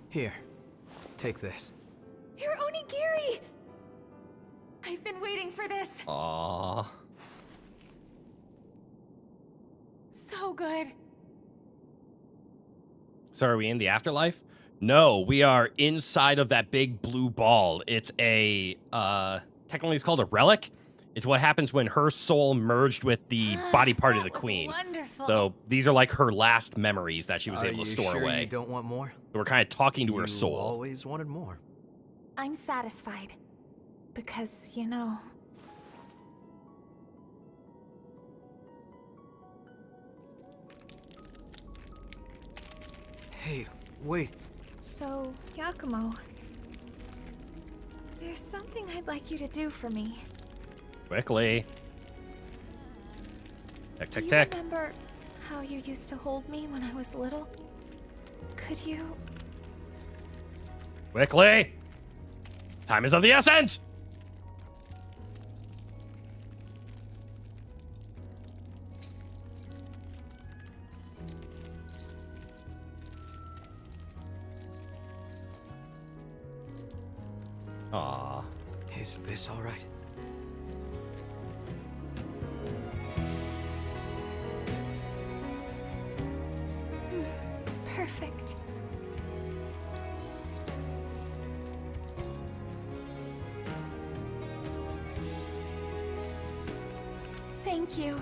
Here, take this. You're Onigiri! I've been waiting for this. Aw. So good. So are we in the afterlife? No, we are inside of that big blue ball. It's a, technically it's called a relic. It's what happens when her soul merged with the body part of the queen. Wonderful. So these are like her last memories that she was able to store Are you sure away. you don't want more? So we're kind of talking to her You soul. always wanted more. I'm satisfied. Because, you know... Hey, wait. So, Yakumo... There's something I'd like you to do for me. Quickly. Tick, Do tick, you tick. remember how you used to hold me when I was little? Could you... Quickly. Time is of the essence. Aw. Is this all right? Perfect. Thank you.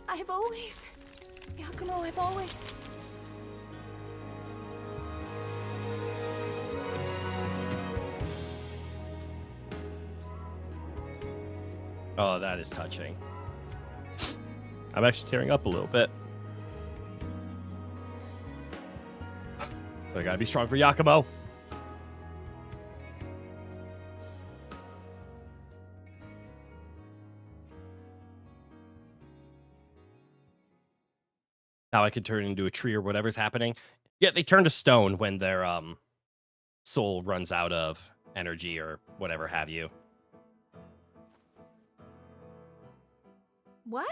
I've always... Yakumo, I've always... Oh, that is touching. I'm actually tearing up a little bit. I gotta be strong for Yakumo. Now I could turn into a tree or whatever's happening. Yeah, they turn to stone when their soul runs out of energy or whatever have you. What?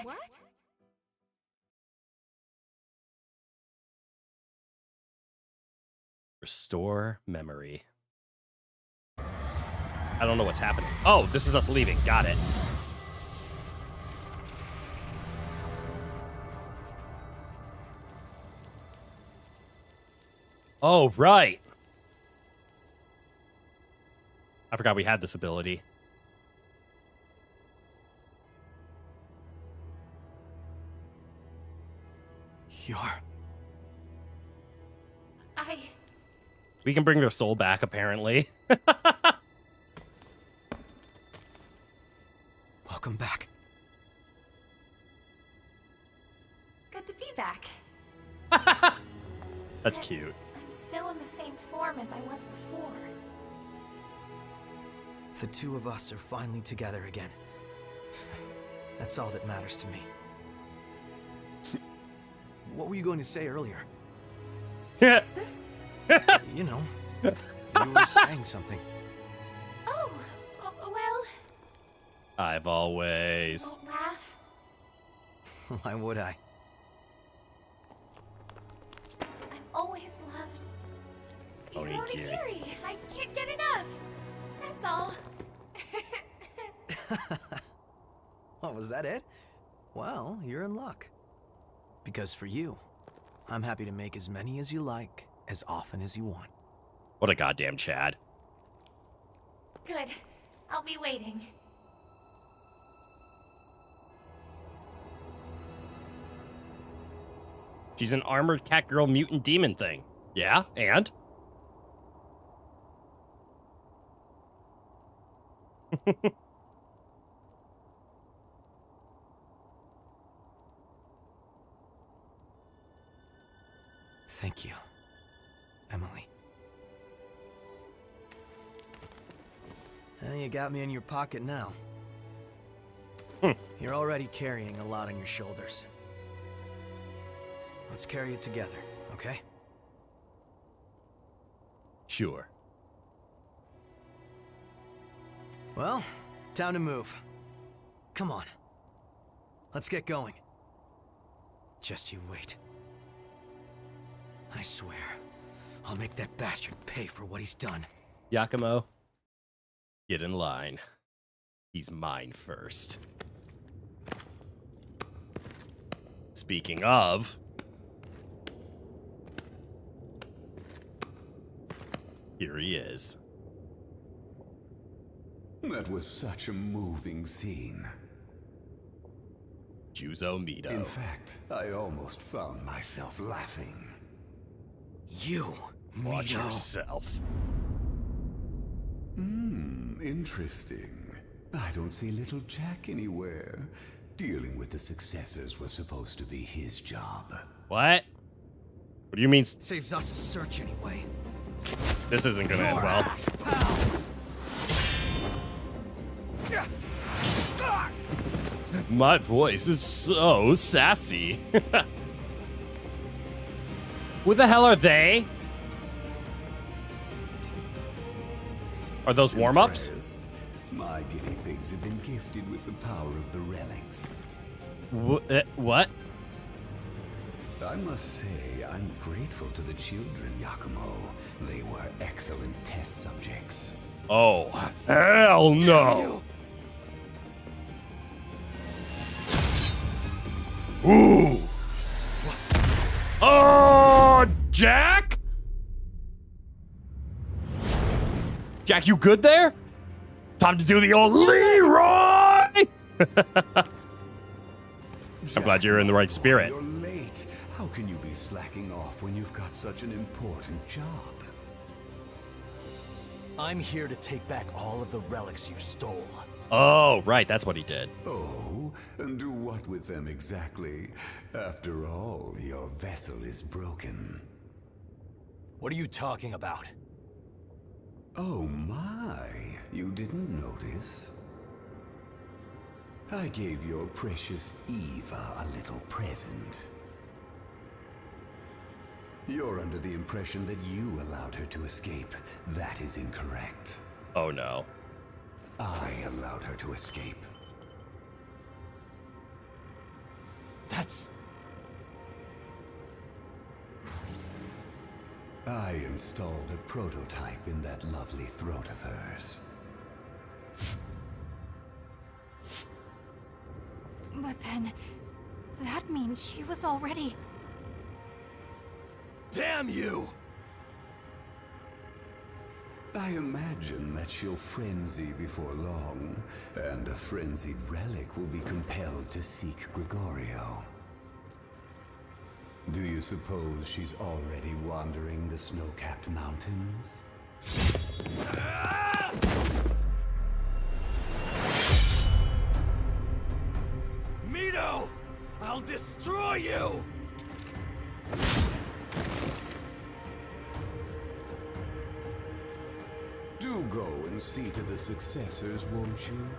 Restore memory. I don't know what's happening. Oh, this is us leaving. Got it. Oh, right. I forgot we had this ability. We can bring their soul back, apparently. Welcome back. Good to be back. That's cute. I'm still in the same form as I was before. The two of us are finally together again. That's all that matters to me. What were you going to say earlier? You know, you were saying something. Oh, well... I've always... Don't laugh. Why would I? I've always loved... Onigiri. I can't get enough. That's all. Oh, was that it? Well, you're in luck. Because for you, I'm happy to make as many as you like, as often as you want. What a goddamn Chad. Good. I'll be waiting. She's an armored cat girl mutant demon thing. Yeah, and? Thank you, Emily. You got me in your pocket now. You're already carrying a lot on your shoulders. Let's carry it together, okay? Sure. Well, time to move. Come on. Let's get going. Just you wait. I swear, I'll make that bastard pay for what he's done. Yakumo, get in line. He's mine first. Speaking of... Here he is. That was such a moving scene. Juzo Mito. In fact, I almost found myself laughing. You, Watch Mito. yourself. Interesting. I don't see little Jack anywhere. Dealing with the successors was supposed to be his job. What? What do you mean? Saves us a search anyway. This isn't gonna end well. My voice is so sassy. Who the hell are they? Are those warm-ups? Impressed. My guinea pigs have been gifted with the power of the relics. What? I must say, I'm grateful to the children, Yakumo. They were excellent test subjects. Oh, hell no. Ooh. Oh, Jack? Jack, you good there? Time to do the old Leroy! I'm glad you're in the right spirit. You're late. How can you be slacking off when you've got such an important job? I'm here to take back all of the relics you stole. Oh, right, that's what he did. Oh, and do what with them exactly? After all, your vessel is broken. What are you talking about? Oh my, you didn't notice? I gave your precious Eva a little present. You're under the impression that you allowed her to escape. That is incorrect. Oh no. I allowed her to escape. That's... I installed a prototype in that lovely throat of hers. But then, that means she was already... Damn you! I imagine that she'll frenzy before long, and a frenzied relic will be compelled to seek Gregorio. Do you suppose she's already wandering the snow-capped mountains? Mito! I'll destroy you! Do go and see to the successors, won't you?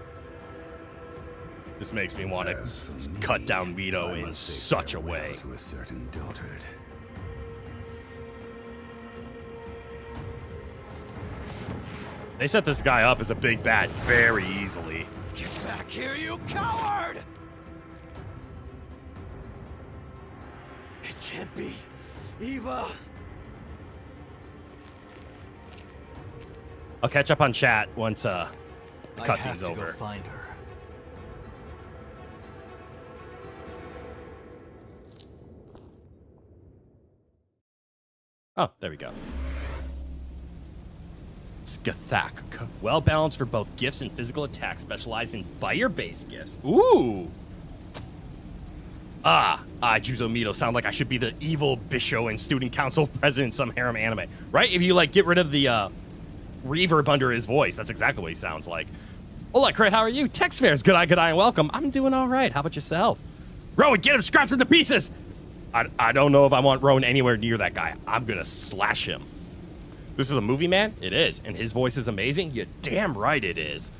This makes me want As for to me, cut down Vito I in must say such a farewell way. to a certain dotard. They set this guy up as a big bad very easily. Get back here, you coward! It can't be. Eva! I'll catch up on chat once the I have cutscene's to over. go find her. Oh, there we go. Skathak. Well balanced for both gifts and physical attacks, specialized in fire-based gifts. Ooh! Juzo Mito sound like I should be the evil Bisho and student council president in some harem anime. Right? If you, like, get rid of the, reverb under his voice, that's exactly what he sounds like. Hola, Crit, how are you? Tex Fairs, good eye, and welcome. I'm doing all right. How about yourself? Rowan, get him scratched into pieces! I don't know if I want Rowan anywhere near that guy. I'm gonna slash him. This is a movie, man? It is. And his voice is amazing? You're damn right it is.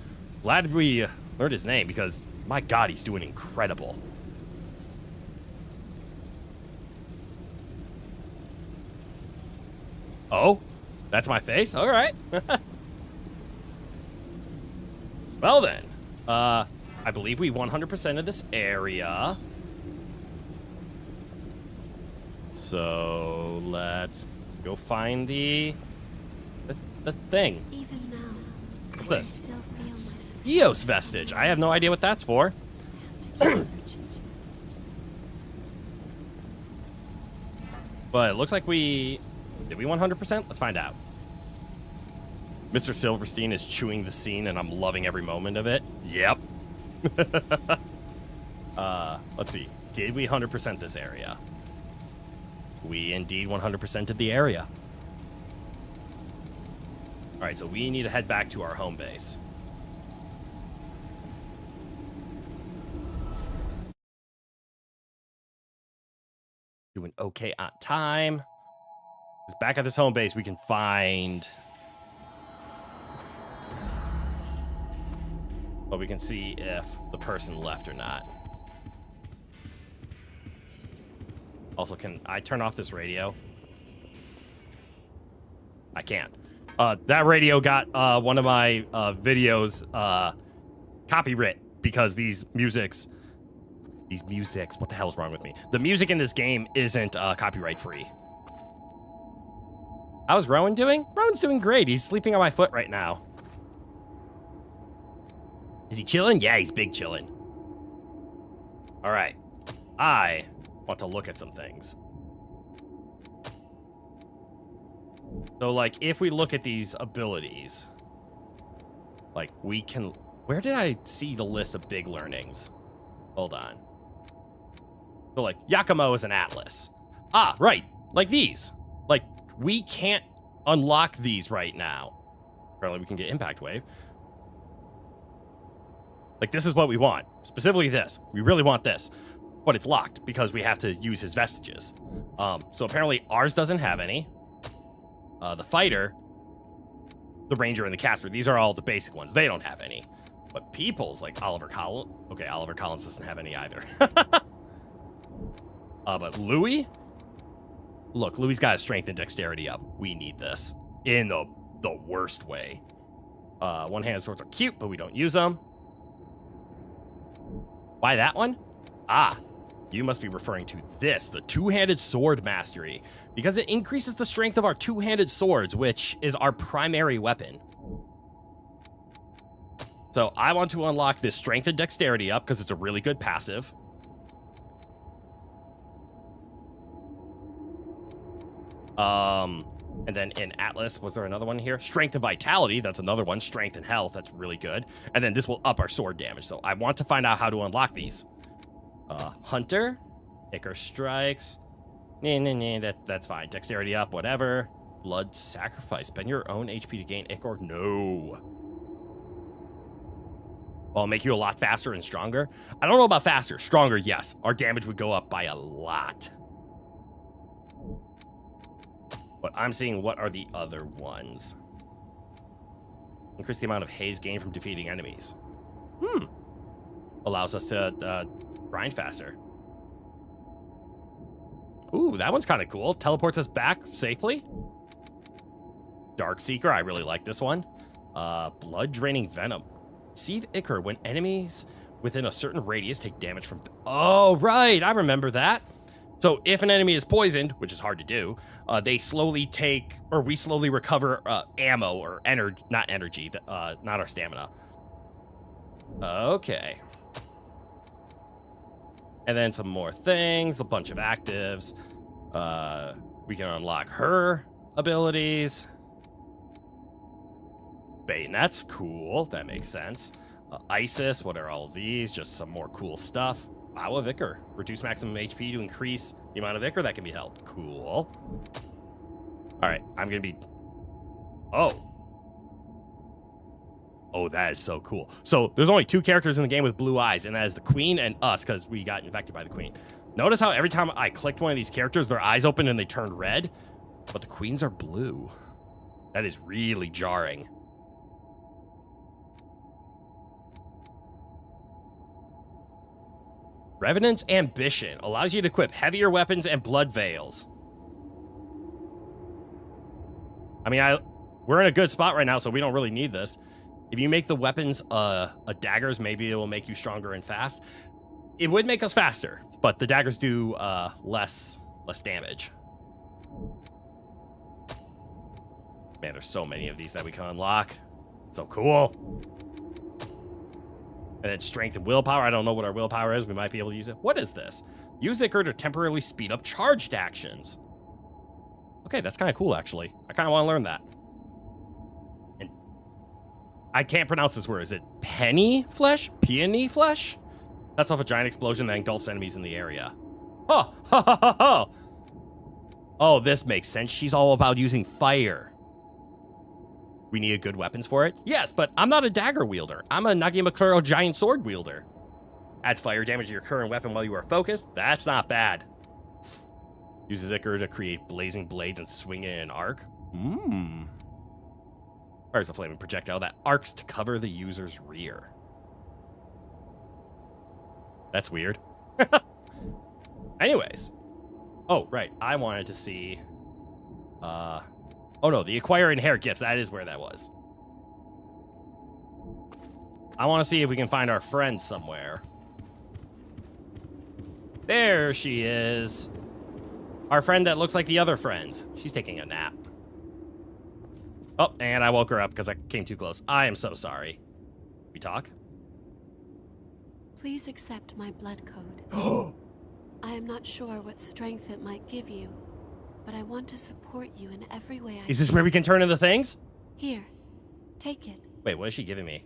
Glad we learned his name because, my God, he's doing incredible. Oh? That's my face? All right. Well then. I believe we 100% of this area. So let's go find the thing. Even now, What's I this? still feel my success. Eos vestige. I have no idea what that's for. I have to keep searching. But it looks like we... Did we 100%? Let's find out. Mr. Silverstein is chewing the scene, and I'm loving every moment of it. Yep. Let's see. Did we 100% this area? We indeed 100%ed the area. All right, so we need to head back to our home base. Doing okay on time. 'Cause back at this home base, we can find... But we can see if the person left or not. Also, can I turn off this radio? I can't. That radio got one of my videos copyright because these musics, what the hell's wrong with me? The music in this game isn't copyright free. How's Rowan doing? Rowan's doing great. He's sleeping on my foot right now. Is he chilling? Yeah, he's big chilling. All right. I want to look at some things. So, like, if we look at these abilities, like, we can... Where did I see the list of big learnings? Hold on. So, like, Yakumo is an Atlas. Ah, right. Like these. Like, we can't unlock these right now. Apparently, we can get Impact Wave. Like, this is what we want. Specifically this. We really want this. But it's locked because we have to use his vestiges. So apparently ours doesn't have any. The fighter, the ranger, and the caster, these are all the basic ones. They don't have any. But people's, like Oliver Collins. Okay, Oliver Collins doesn't have any either. But Louis? Look, Louis got his strength and dexterity up. We need this. In the worst way. One-handed swords are cute, but we don't use them. Why that one? Ah, you must be referring to this, the two-handed sword mastery, because it increases the strength of our two-handed swords, which is our primary weapon. So I want to unlock this strength and dexterity up because it's a really good passive. And then in Atlas, was there another one here? Strength and Vitality, that's another one. Strength and Health, that's really good. And then this will up our sword damage. So I want to find out how to unlock these. Hunter, Ichor Strikes. That's fine. Dexterity up, whatever. Blood Sacrifice. Spend your own HP to gain Ichor. No. Well, make you a lot faster and stronger. I don't know about faster. Stronger, yes. Our damage would go up by a lot. But I'm seeing what are the other ones. Increase the amount of haze gained from defeating enemies. Allows us to grind faster. Ooh, that one's kind of cool. Teleports us back safely. Dark Seeker, I really like this one. Blood Draining Venom. Receive Ichor when enemies within a certain radius take damage from... Oh, right, I remember that. So if an enemy is poisoned, which is hard to do, they slowly take, or we slowly recover ammo or not energy, not our stamina. Okay. And then some more things, a bunch of actives. We can unlock her abilities. Bayonet's cool, that makes sense. Isis, what are all of these? Just some more cool stuff. Vow of Ichor. Reduce maximum HP to increase the amount of Ichor that can be held. Cool. Alright, I'm gonna be... Oh, that is so cool. So, there's only 2 characters in the game with blue eyes, and that is the Queen and us, because we got infected by the Queen. Notice how every time I clicked one of these characters, their eyes open and they turned red, but the Queen's are blue. That is really jarring. Revenant's Ambition allows you to equip heavier weapons and blood veils. I mean, we're in a good spot right now, so we don't really need this. If you make the weapons daggers, maybe it will make you stronger and fast. It would make us faster, but the daggers do less damage. Man, there's so many of these that we can unlock. So cool. And then strength and willpower. I don't know what our willpower is. We might be able to use it. What is this? Use Ichor to temporarily speed up charged actions. Okay, that's kind of cool, actually. I kind of want to learn that. And I can't pronounce this word. Is it penny flesh? Peony flesh? That's off a giant explosion that engulfs enemies in the area. Oh, ha, ha, ha, ha. Oh, this makes sense. She's all about using fire. We need good weapons for it? Yes, but I'm not a dagger wielder. I'm a Nagimakuro giant sword wielder. Adds fire damage to your current weapon while you are focused. That's not bad. Uses Ichor to create blazing blades and swing in an arc. Fires a flaming projectile that arcs to cover the user's rear. That's weird. Anyways. Oh, right. I wanted to see... Oh no, the acquire inherit gifts. That is where that was. I want to see if we can find our friend somewhere. There she is. Our friend that looks like the other friends. She's taking a nap. Oh, and I woke her up because I came too close. I am so sorry. We talk? Please accept my blood code. I am not sure what strength it might give you, but I want to support you in every way I can. Is this where we can turn into things? Here, take it. Wait, what is she giving me?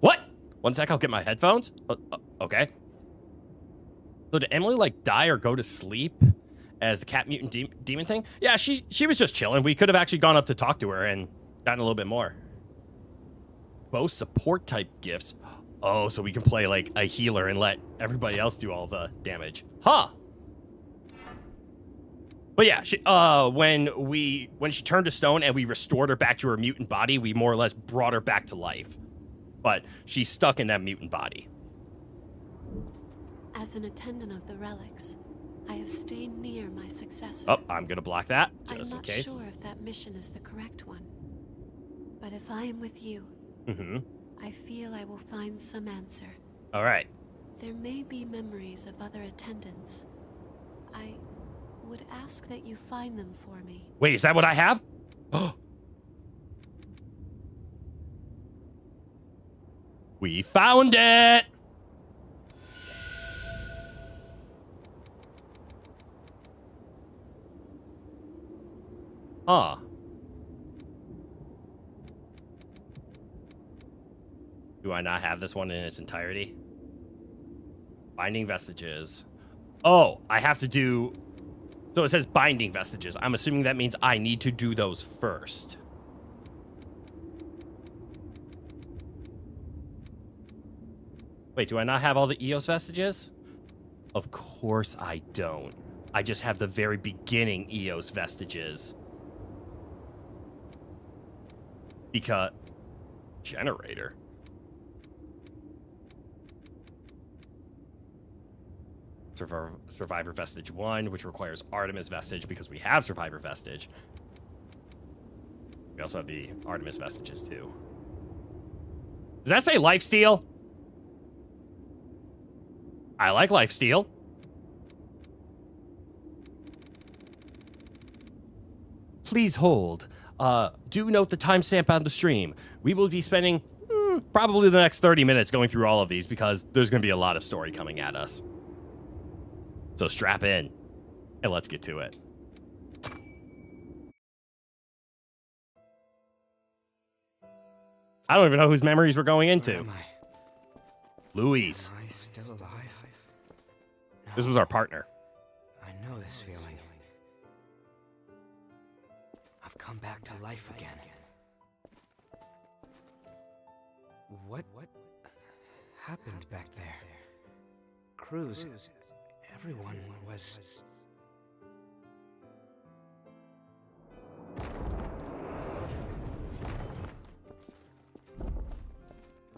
What? One sec, I'll get my headphones. Okay. So did Emily like die or go to sleep as the cat mutant demon thing? Yeah, she was just chilling. We could have actually gone up to talk to her and gotten a little bit more. Both support type gifts. Oh, so we can play like a healer and let everybody else do all the damage. Huh. But yeah, when she turned to stone and we restored her back to her mutant body, we more or less brought her back to life. But she's stuck in that mutant body. As an attendant of the relics, I have stayed near my successor. Oh, I'm gonna block that just in case. I'm not sure if that mission is the correct one. But if I am with you, I feel I will find some answer. All right. There may be memories of other attendants. I would ask that you find them for me. Wait, is that what I have? We found it! Huh. Do I not have this one in its entirety? Binding vestiges. Oh, I have to do... So it says binding vestiges. I'm assuming that means I need to do those first. Wait, do I not have all the EOS vestiges? Of course I don't. I just have the very beginning EOS vestiges. Because... Generator. Survivor Vestige 1, which requires Artemis Vestige because we have Survivor Vestige. We also have the Artemis Vestiges, too. Does that say Lifesteal? I like Lifesteal. Please hold. Do note the timestamp on the stream. We will be spending probably the next 30 minutes going through all of these because there's going to be a lot of story coming at us. So strap in, and let's get to it. I don't even know whose memories we're going into. Where am I? Louise. Am I still alive? No. This was our partner. I know this feeling. I've come back to life again. What happened back there? Cruz, everyone was...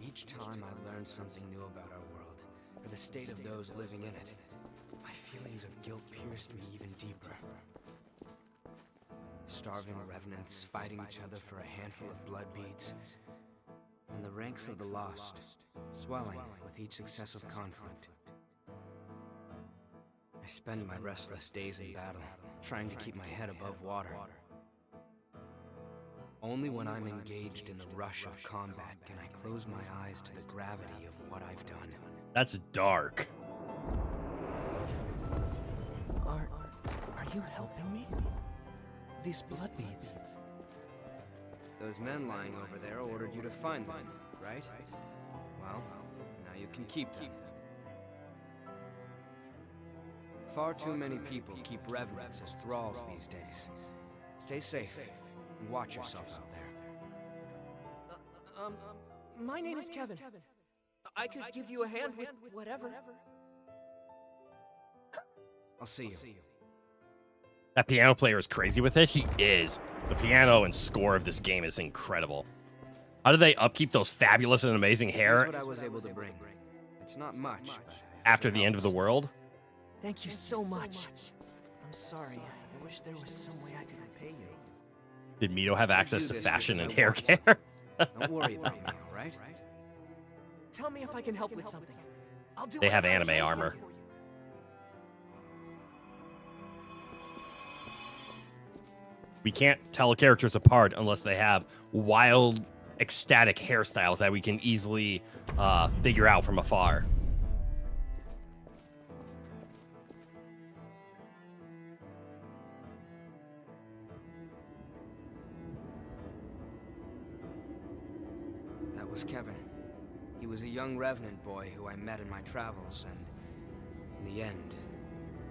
Each time I learned something new about our world, or the state of those living in it, my feelings of guilt pierced me even deeper. Starving revenants fighting each other for a handful of blood beads, and the ranks of the lost swelling with each successive conflict. I spend my restless days in battle, trying to keep my head above water. Only when I'm engaged in the rush of combat can I close my eyes to the gravity of what I've done. That's dark. Are you helping me? These blood beads. Those men lying over there ordered you to find them, right? Well, now you can keep them. Far too many people keep revenants as thralls these days. Stay safe and watch yourself out there. My name is Kevin. I could give you a hand with whatever. I'll see you. That piano player is crazy with it. He is. The piano and score of this game is incredible. How do they upkeep those fabulous and amazing hair? Here's what I was able to bring. It's not much, but After the end of the world? Thank you so much. I'm sorry. I wish there was some way I could repay you. Did Mito have access to this fashion and because I hair want to. care? Don't worry about me, all right? Tell me if I can help with something. I'll do They have whatever I anime can armor. for you. We can't tell characters apart unless they have wild, ecstatic hairstyles that we can easily figure out from afar. was Kevin. He was a young Revenant boy who I met in my travels and, in the end,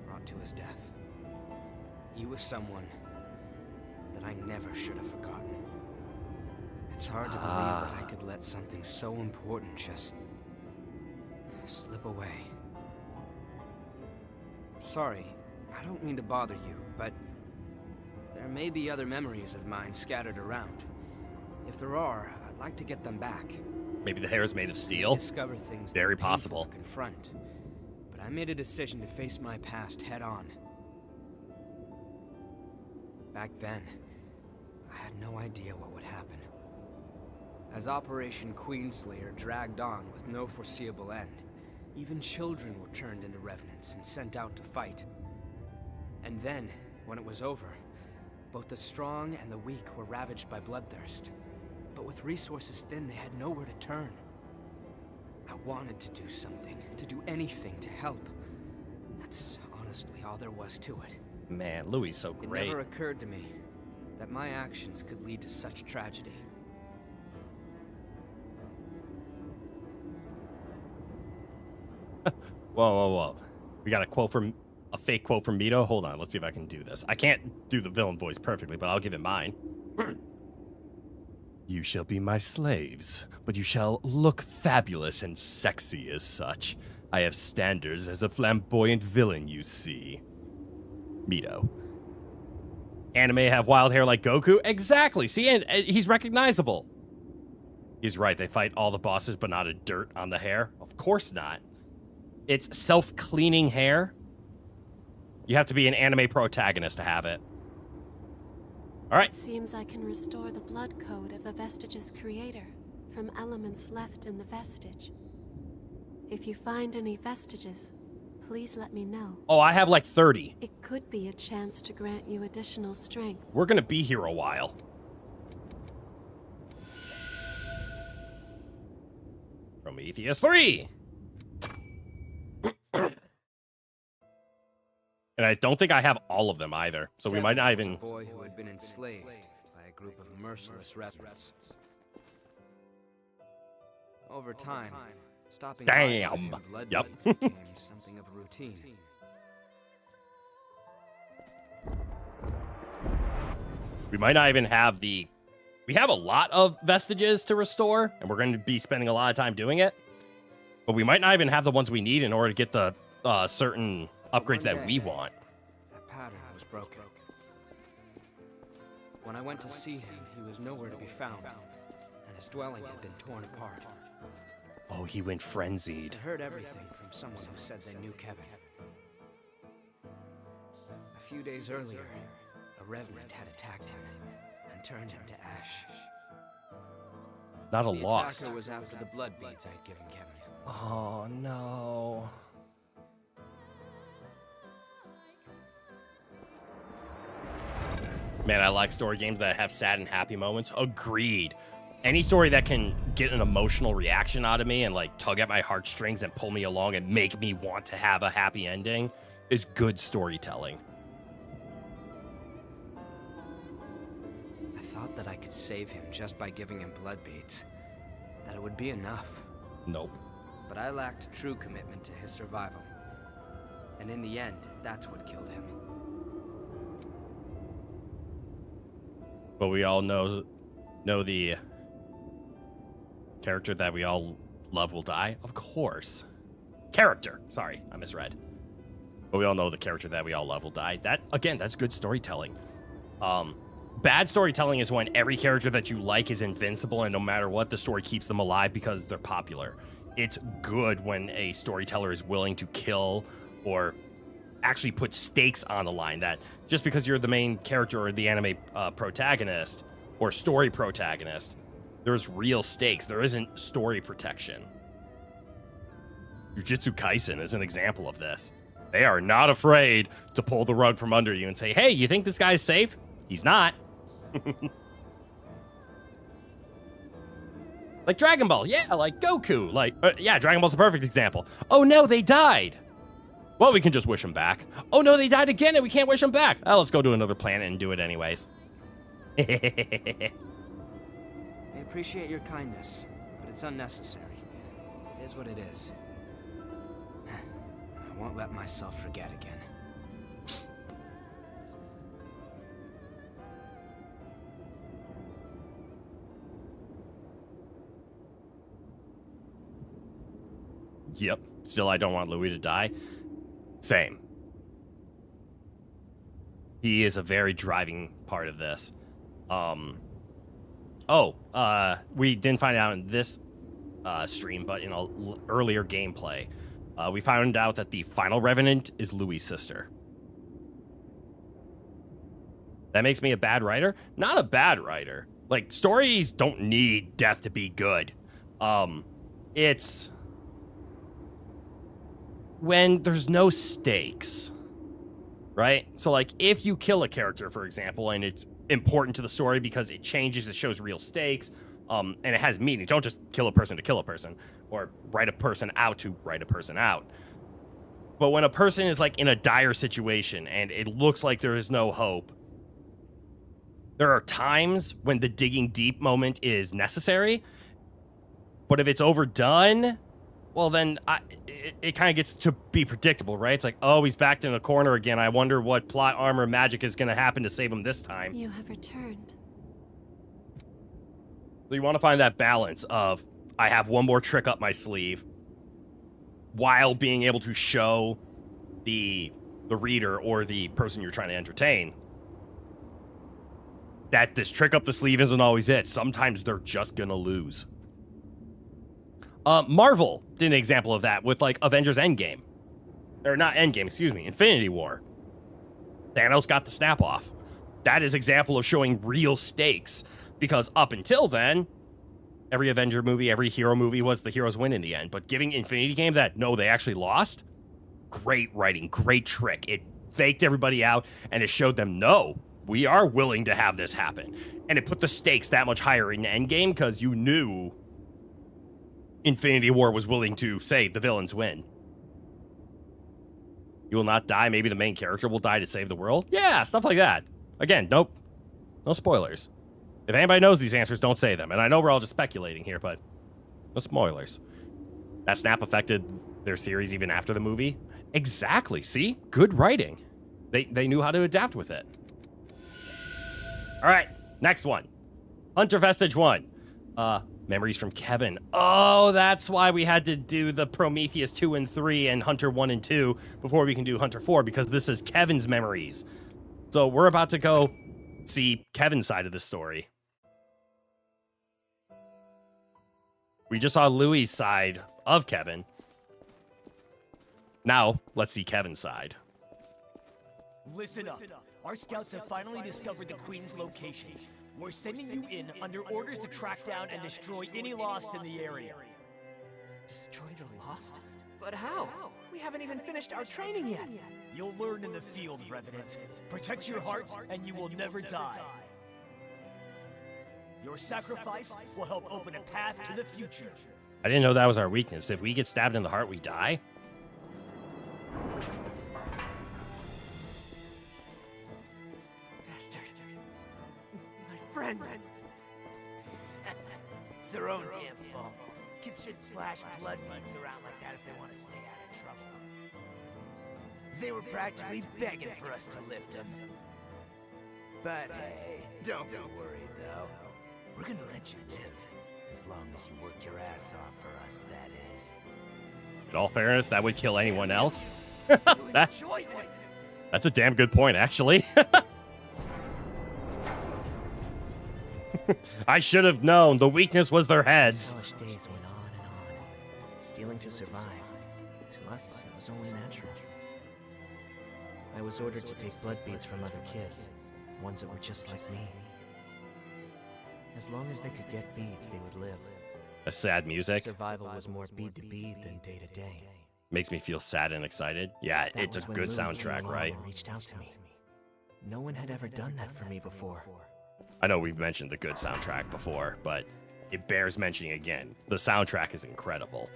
brought to his death. He was someone that I never should have forgotten. It's hard to believe that I could let something so important just slip away. Sorry, I don't mean to bother you, but there may be other memories of mine scattered around. If there are, I'd like to get them back. Maybe the hair is made of steel? Discover things Very that are painful possible. to confront. But I made a decision to face my past head on. Back then, I had no idea what would happen. As Operation Queenslayer dragged on with no foreseeable end, even children were turned into revenants and sent out to fight. And then, when it was over, both the strong and the weak were ravaged by bloodthirst. But with resources thin, they had nowhere to turn. I wanted to do something, to do anything to help. That's honestly all there was to it. Man, Louis is so great. It never occurred to me that my actions could lead to such tragedy. Whoa. We got a fake quote from Mito. Hold on, let's see if I can do this. I can't do the villain voice perfectly, but I'll give it mine. You shall be my slaves, but you shall look fabulous and sexy as such. I have standards as a flamboyant villain, you see. Mito. Anime have wild hair like Goku? Exactly. See, and he's recognizable. He's right. They fight all the bosses, but not a dirt on the hair. Of course not. It's self-cleaning hair. You have to be an anime protagonist to have it. All right. It seems I can restore the blood code of a vestige's creator from elements left in the vestige. If you find any vestiges, please let me know. Oh, I have like 30. It could be a chance to grant you additional strength. We're going to be here a while. Prometheus 3. And I don't think I have all of them either. So we might not Kevin even... was a boy who had been enslaved by a group of merciless revenants. Over time, stopping by Damn. with him blood Yep. beads became something of a routine. We might not even have the... We have a lot of vestiges to restore, and we're going to be spending a lot of time doing it. But we might not even have the ones we need in order to get the certain upgrades that we want. That pattern was broken. When I went to see him, he was nowhere to be found, and his dwelling had been torn apart. Oh, he went frenzied. I heard everything from someone who said they knew Kevin. A few days earlier, a revenant had attacked him and turned him to ash. Not a The loss. attacker was after the blood beads I'd given Kevin. Oh, no. Man, I like story games that have sad and happy moments. Agreed. Any story that can get an emotional reaction out of me and like tug at my heartstrings and pull me along and make me want to have a happy ending is good storytelling. I thought that I could save him just by giving him blood beads, that it would be enough. Nope. But I lacked true commitment to his survival. And in the end, that's what killed him. But we all know the character that we all love will die? Of course. Character. Sorry, I misread. But we all know the character that we all love will die. That, again, that's good storytelling. Bad storytelling is when every character that you like is invincible and no matter what, the story keeps them alive because they're popular. It's good when a storyteller is willing to kill or actually put stakes on the line, that just because you're the main character or the anime protagonist or story protagonist, there's real stakes. There isn't story protection. Jujutsu Kaisen is an example of this. They are not afraid to pull the rug from under you and say, hey, you think this guy's safe? He's not. Like Dragon Ball. Yeah, like Goku. Like, yeah, Dragon Ball's a perfect example. Oh, no, they died. Well, we can just wish them back. Oh, no, they died again and we can't wish them back. Oh, let's go to another planet and do it anyways. I appreciate your kindness, but it's unnecessary. It is what it is. I won't let myself forget again. Yep. Still, I don't want Louis to die. Same. He is a very driving part of this. We didn't find out in this stream, but in an earlier gameplay, we found out that the final Revenant is Louis' sister. That makes me a bad writer? Not a bad writer. Like, stories don't need death to be good. It's when there's no stakes, right? So, like, if you kill a character, for example, and it's important to the story because it changes, it shows real stakes, and it has meaning. Don't just kill a person to kill a person, or write a person out to write a person out. But when a person is, like, in a dire situation and it looks like there is no hope, there are times when the digging deep moment is necessary, but if it's overdone, well, then it kind of gets to be predictable, right? It's like, oh, he's backed in a corner again. I wonder what plot armor magic is going to happen to save him this time. You have returned. So you want to find that balance of, I have one more trick up my sleeve, while being able to show the reader or the person you're trying to entertain that this trick up the sleeve isn't always it. Sometimes they're just going to lose. Marvel did an example of that with, like, Avengers Endgame. Or not Endgame, excuse me, Infinity War. Thanos got the snap off. That is example of showing real stakes. Because up until then, every Avenger movie, every hero movie was the heroes win in the end. But giving Infinity Game that, no, they actually lost, great writing, great trick. It faked everybody out, and it showed them, no, we are willing to have this happen. And it put the stakes that much higher in Endgame because you knew Infinity War was willing to say the villains win. You will not die. Maybe the main character will die to save the world. Yeah, stuff like that. Again, nope. No spoilers. If anybody knows these answers, don't say them. And I know we're all just speculating here, but no spoilers. That snap affected their series even after the movie. Exactly. See? Good writing. They knew how to adapt with it. All right. Next one. Hunter Vestige 1. Memories from Kevin. Oh, that's why we had to do the Prometheus 2 and 3 and Hunter 1 and 2 before we can do Hunter 4, because this is Kevin's memories. So we're about to go see Kevin's side of the story. We just saw Louis' side of Kevin. Now, let's see Kevin's side. Listen up. Our scouts have finally discovered the Queen's location. We're sending you in under orders to track down and destroy any Lost in the area. Destroy the Lost? But how? We haven't even finished our training yet. You'll learn in the field, Revenant. Protect your hearts, and you will never die. Your sacrifice will help open a path to the future. I didn't know that was our weakness. If we get stabbed in the heart, we die? Friends. It's their own damn fault. Kids should flash blood beads around like that if they want to stay out of trouble. They were practically begging for us to lift them. But hey, don't be worried though. We're gonna let you live. As long as you work your ass off for us, that is. In all fairness, that would kill anyone else. That's a damn good point, actually. I should have known. The weakness was their heads. College days went on and on. Stealing to survive. To us, it was only natural. I was ordered to take blood beads from other kids, ones that were just like me. As long as they could get beads, they would live. A sad music. Survival was more bead to bead than day to day. Makes me feel sad and excited. Yeah, it's a good soundtrack, right? Reached out to me. No one had ever done that for me before. I know we've mentioned the good soundtrack before, but it bears mentioning again. The soundtrack is incredible.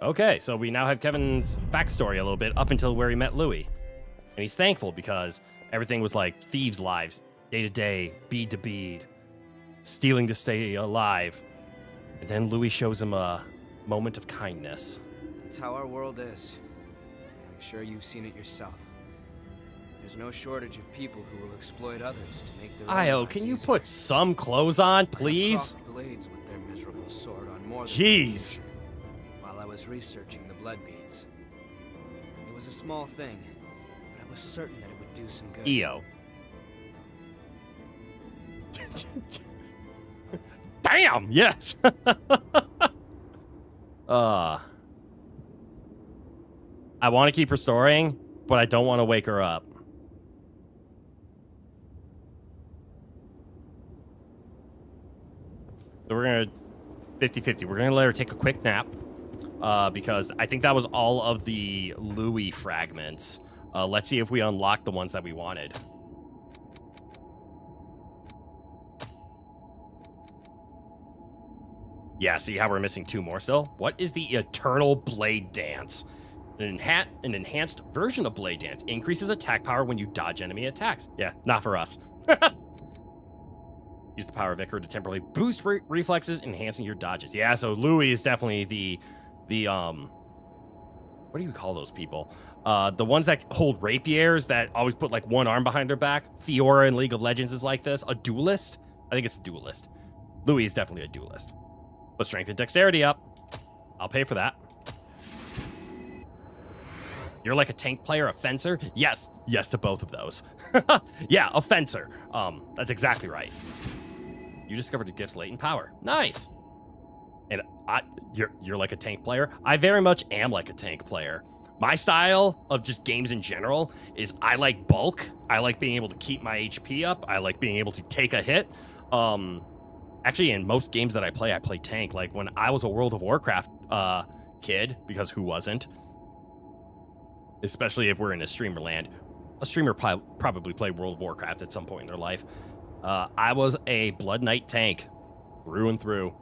Okay, so we now have Kevin's backstory a little bit up until where he met Louis. And he's thankful because everything was like thieves' lives, day to day, bead to bead, stealing to stay alive. And then Louis shows him a moment of kindness. That's how our world is. I'm sure you've seen it yourself. There's no shortage of people who will exploit others to make their own Io, lives can you easier. put some clothes on, please? Crossed blades with their miserable sword on more than Jeez. while I was researching the blood beads. It was a small thing, but I was certain that it would do some good. Io. Damn, yes. I want to keep restoring, but I don't want to wake her up. So we're going to 50-50. We're going to let her take a quick nap because I think that was all of the Louis fragments. Let's see if we unlock the ones that we wanted. Yeah, see how we're missing 2 more still? What is the Eternal Blade Dance? An enhanced version of Blade Dance. Increases attack power when you dodge enemy attacks. Yeah, not for us. Use the power of Icar to temporarily boost reflexes, enhancing your dodges. Yeah, so Louis is definitely the what do you call those people? The ones that hold rapiers that always put like one arm behind their back. Fiora in League of Legends is like this. A duelist? I think it's a duelist. Louis is definitely a duelist. But strength and dexterity up. I'll pay for that. You're like a tank player, a fencer? Yes. Yes to both of those. Yeah, a fencer. That's exactly right. You discovered a gift's latent power. Nice. And you're like a tank player? I very much am like a tank player. My style of just games in general is I like bulk. I like being able to keep my HP up. I like being able to take a hit. Actually, in most games that I play tank. Like when I was a World of Warcraft kid, because who wasn't? Especially if we're in a streamer land. A streamer probably played World of Warcraft at some point in their life. I was a Blood Knight tank, through and through.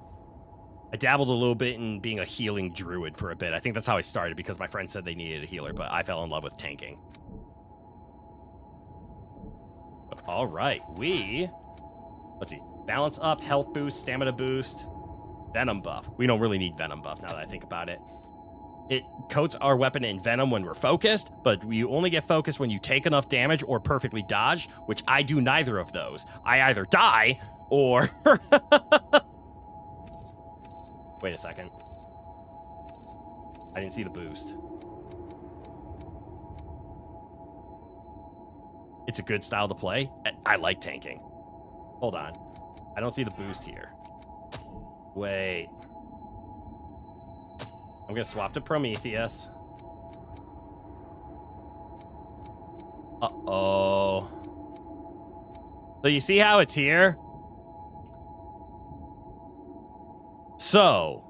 I dabbled a little bit in being a healing druid for a bit. I think that's how I started because my friend said they needed a healer, but I fell in love with tanking. But all right, let's see. Balance up, health boost, stamina boost, venom buff. We don't really need venom buff now that I think about it. It coats our weapon in venom when we're focused, but you only get focused when you take enough damage or perfectly dodge, which I do neither of those. I either die or... Wait a second. I didn't see the boost. It's a good style to play. I like tanking. Hold on. I don't see the boost here. Wait. I'm going to swap to Prometheus. Uh-oh. So you see how it's here? So,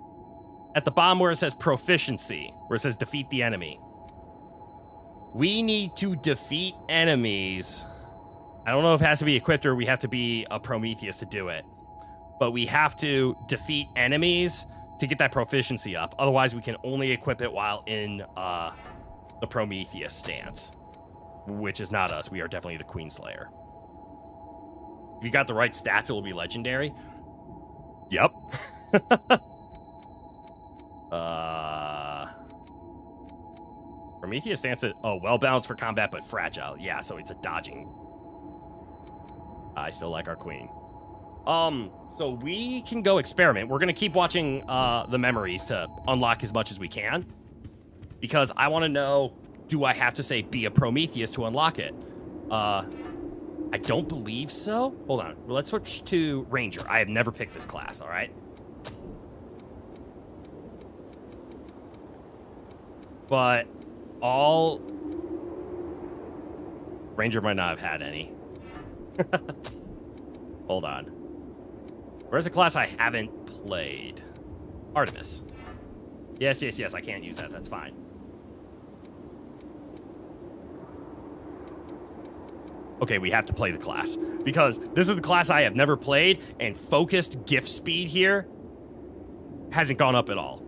at the bottom where it says proficiency, where it says defeat the enemy, we need to defeat enemies. I don't know if it has to be equipped or we have to be a Prometheus to do it. But we have to defeat enemies to get that proficiency up. Otherwise, we can only equip it while in the Prometheus stance, which is not us. We are definitely the Queenslayer. If you got the right stats, it will be legendary. Yep. Prometheus stance is, well balanced for combat, but fragile. Yeah, so it's a dodging. I still like our queen. So we can go experiment. We're gonna keep watching the memories to unlock as much as we can, because I want to know, do I have to say be a Prometheus to unlock it? I don't believe so. Hold on. Well, let's switch to Ranger. I have never picked this class, all right? But all... Ranger might not have had any. Hold on. Where's a class I haven't played? Artemis. Yes, yes, yes. I can't use that. That's fine. Okay, we have to play the class, because this is the class I have never played, and focused gift speed here hasn't gone up at all.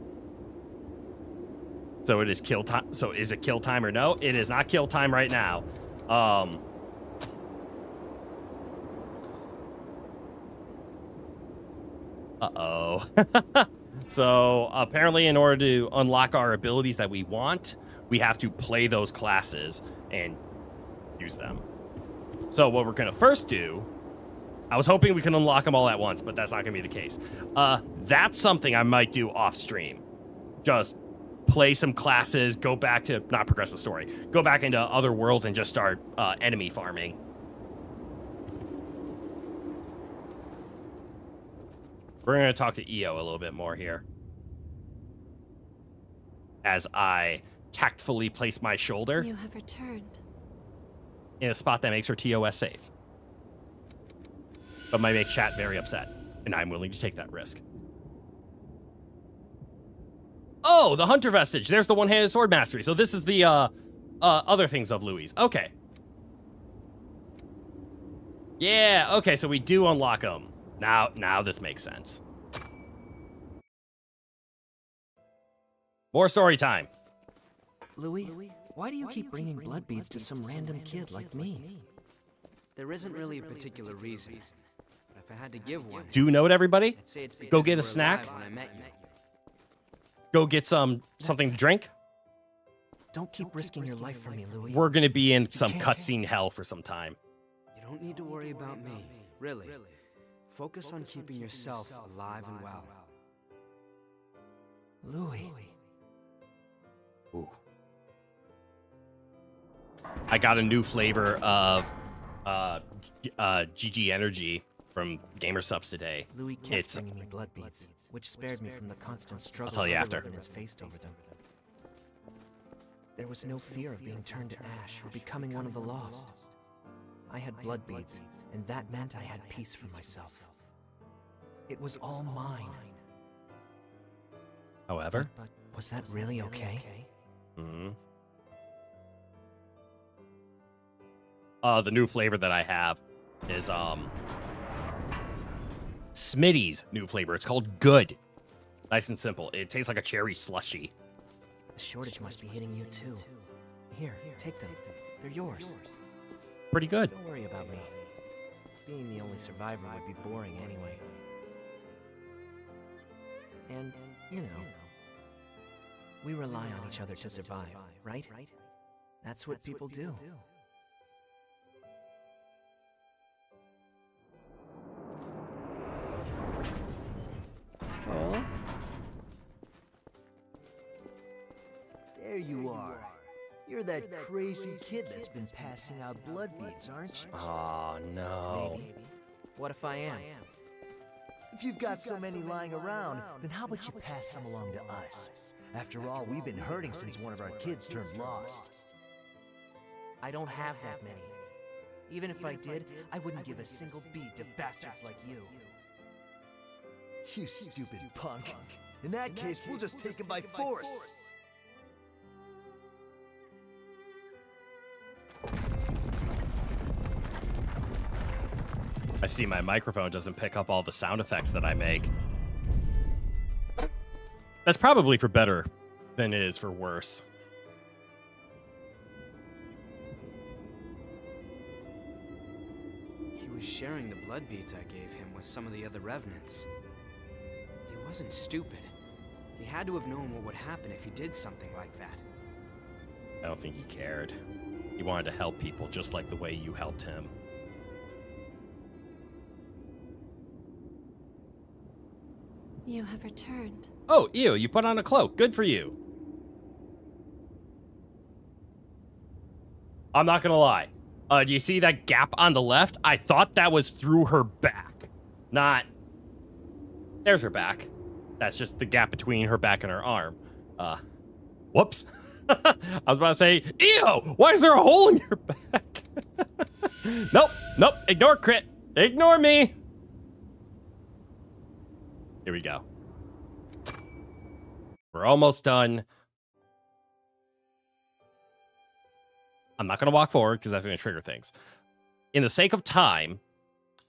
So it is kill time. So is it kill time or no? It is not kill time right now. Uh-oh. So apparently in order to unlock our abilities that we want, we have to play those classes and use them. So what we're going to first do, I was hoping we can unlock them all at once, but that's not going to be the case. That's something I might do off stream. Just play some classes, go back to, not progress the story, go back into other worlds and just start enemy farming. We're going to talk to EO a little bit more here. As I tactfully place my shoulder You have returned. in a spot that makes her TOS safe. But might make chat very upset. And I'm willing to take that risk. Oh, the Hunter Vestige. There's the one-handed sword mastery. So this is the other things of Louis. Okay. Yeah, okay, so we do unlock them. Now this makes sense. More story time. Louis, why do you keep bringing blood beads to some random kid like me? There isn't really a particular reason. But if I had to give one, Do you know it, everybody? I'd say it's Go because get you a were snack. alive when I met you. Go get something to drink. Don't keep risking your life for me, Louis. We're gonna be in some cutscene hell for some time. You don't need to worry about me, really. Focus on keeping yourself alive and well. Louis. Ooh. I got a new flavor of GG Energy from GamerSubs today. Louis kept bringing me blood beads, which spared me from the constant struggle tell you other after. revenants faced over them. There was no fear of being turned to ash or becoming one of the lost. I had blood beads, and that meant I had peace for myself. It was all mine. However, But was that really okay? the new flavor that I have is Smitty's new flavor. It's called Good. Nice and simple. It tastes like a cherry slushy. The shortage must be hitting you too. Here, take them. They're yours. Pretty good. Don't worry about me. Being the only survivor would be boring anyway. And, you know, we rely on each other to survive, right? That's what people do. There you are. You're that crazy kid that's been passing out blood beads, aren't you? Oh, no. Maybe. What if I am? If you've got so many lying around, then how about you pass some along to us? After all, we've been hurting since one of our kids turned lost. I don't have that many. Even if I did, I wouldn't give a single bead to bastards like you. You stupid punk. In that case, we'll just take him by force. I see my microphone doesn't pick up all the sound effects that I make. That's probably for better than it is for worse. He was sharing the blood beads I gave him with some of the other revenants. He wasn't stupid. He had to have known what would happen if he did something like that. I don't think he cared. He wanted to help people just like the way you helped him. You have returned. Oh, ew, you put on a cloak. Good for you. I'm not gonna lie. Do you see that gap on the left? I thought that was through her back. Not... There's her back. That's just the gap between her back and her arm. Whoops. I was about to say, ew, why is there a hole in your back? Nope, ignore crit. Ignore me. Here we go. We're almost done. I'm not going to walk forward because that's going to trigger things. In the sake of time,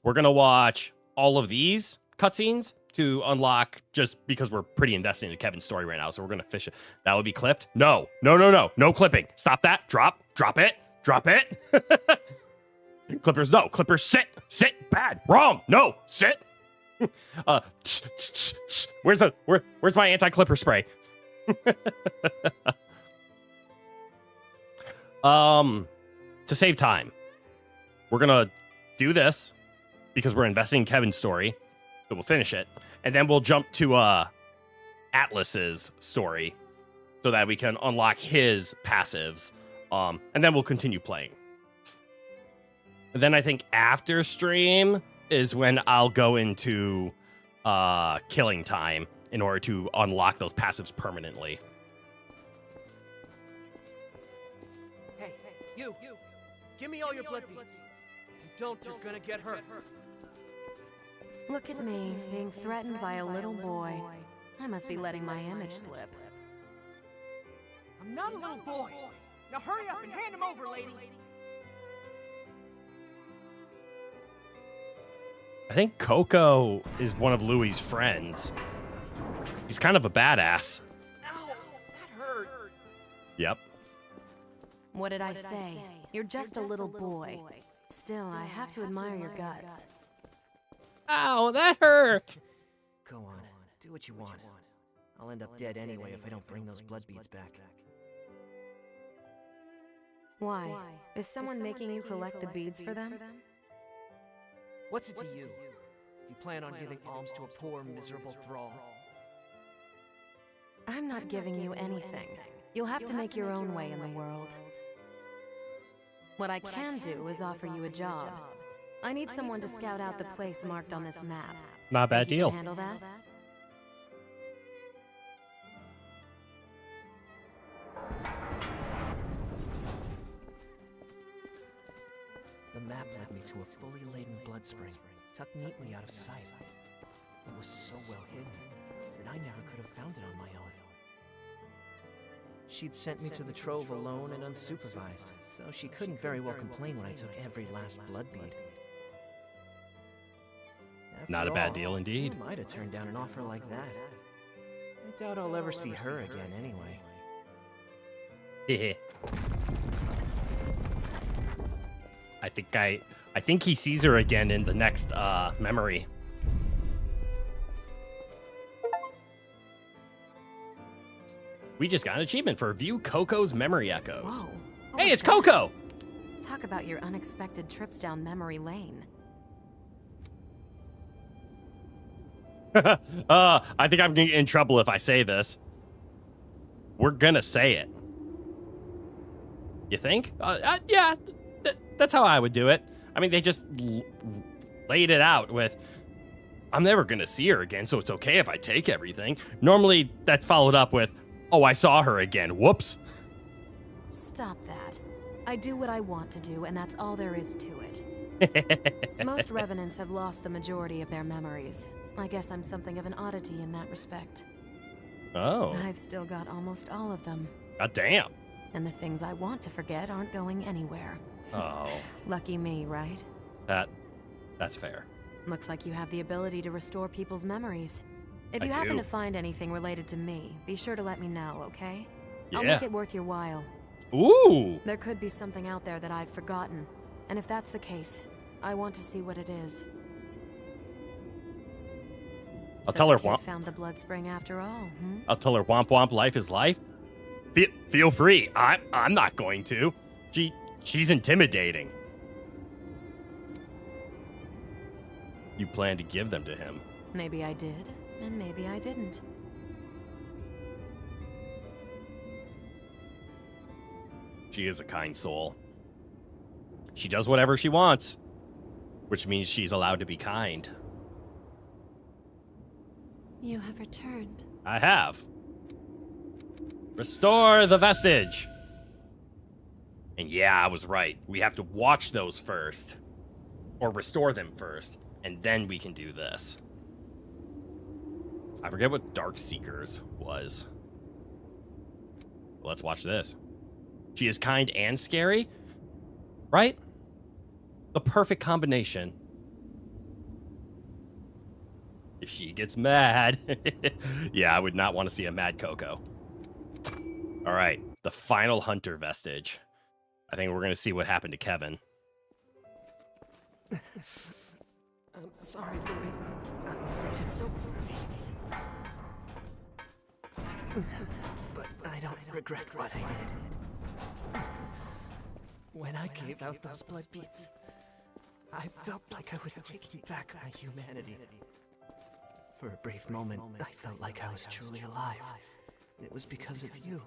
we're going to watch all of these cutscenes to unlock, just because we're pretty invested into Kevin's story right now, so we're going to fish it. That would be clipped? No. No clipping. Stop that. Drop it. Clippers, no. Clippers, sit. Bad. Wrong. No. Sit. Where's my anti-clipper spray? To save time, we're gonna do this because we're investing in Kevin's story, so we'll finish it, and then we'll jump to Atlas's story so that we can unlock his passives, and then we'll continue playing. And then I think after stream is when I'll go into killing time in order to unlock those passives permanently. Hey, you! Give me all your blood beads. If you don't, you're gonna get hurt. Look at me, being threatened by a little boy. I must be letting my image slip. I'm not a little boy. Now hurry up and hand him over, lady. I think Coco is one of Louie's friends. He's kind of a badass. Ow, that hurt. Yep. What did I say? You're just a little boy. Still, I have to admire your guts. Ow, that hurt. Go on, do what you want. I'll end up dead anyway if I don't bring those blood beads back. Why? Is someone making you collect the beads for them? What's it to you? Do you plan on giving alms to a poor, miserable thrall? I'm not giving you anything. You'll have to make your own way in the world. What I can do is offer you a job. I need someone to scout out the place marked on this map. Not a bad deal. Handle that? The map led me to a fully laden blood spring, tucked neatly out of sight. It was so well hidden that I never could have found it on my own. She'd sent me to the trove alone and unsupervised, so she couldn't very well complain when I took every last blood bead. Not a bad deal indeed. I might have turned down an offer like that. I doubt I'll ever see her again anyway. I think he sees her again in the next memory. We just got an achievement for view Coco's memory echoes. Whoa. Hey, it's Coco! Talk about your unexpected trips down memory lane. I think I'm gonna get in trouble if I say this. We're gonna say it. You think? Yeah, that's how I would do it. I mean, they just laid it out with, I'm never gonna see her again, so it's okay if I take everything. Normally, that's followed up with, oh, I saw her again. Whoops. Stop that. I do what I want to do, and that's all there is to it. Most revenants have lost the majority of their memories. I guess I'm something of an oddity in that respect. Oh. I've still got almost all of them. God damn. And the things I want to forget aren't going anywhere. Oh. Lucky me, right? That's fair. Looks like you have the ability to restore people's memories. If you I happen do. to find anything related to me, be sure to let me know, okay? Yeah. I'll make it worth your while. Ooh. There could be something out there that I've forgotten. And if that's the case, I want to see what it is. I'll tell her the kid womp. found the blood spring after all, I'll tell her womp womp, life is life. Feel free. I'm not going to. She's intimidating. You plan to give them to him. Maybe I did, and maybe I didn't. She is a kind soul. She does whatever she wants, which means she's allowed to be kind. You have returned. I have. Restore the vestige. And yeah, I was right. We have to watch those first. Or restore them first. And then we can do this. I forget what Dark Seekers was. Let's watch this. She is kind and scary, right? The perfect combination. If she gets mad. Yeah, I would not want to see a mad Coco. All right, the final hunter vestige. I think we're going to see what happened to Kevin. I'm sorry, Louis. I'm afraid it's over for me. But I don't regret what I did. When I gave out those blood beads, I felt like I was taking back my humanity. For a brief moment, I felt like I was truly alive. It was because of you.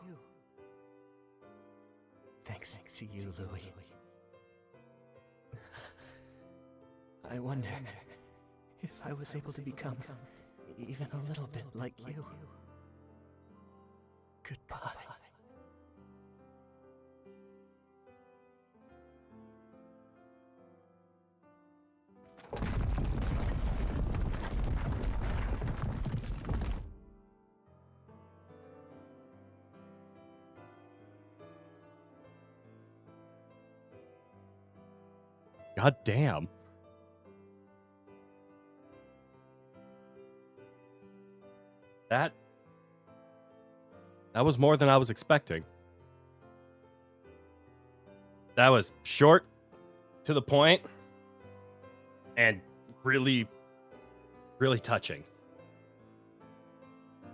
Thanks to you, Louis. I wonder if I was able to become even a little bit like you. Goodbye. God damn. That was more than I was expecting. That was short, to the point, and really, really touching.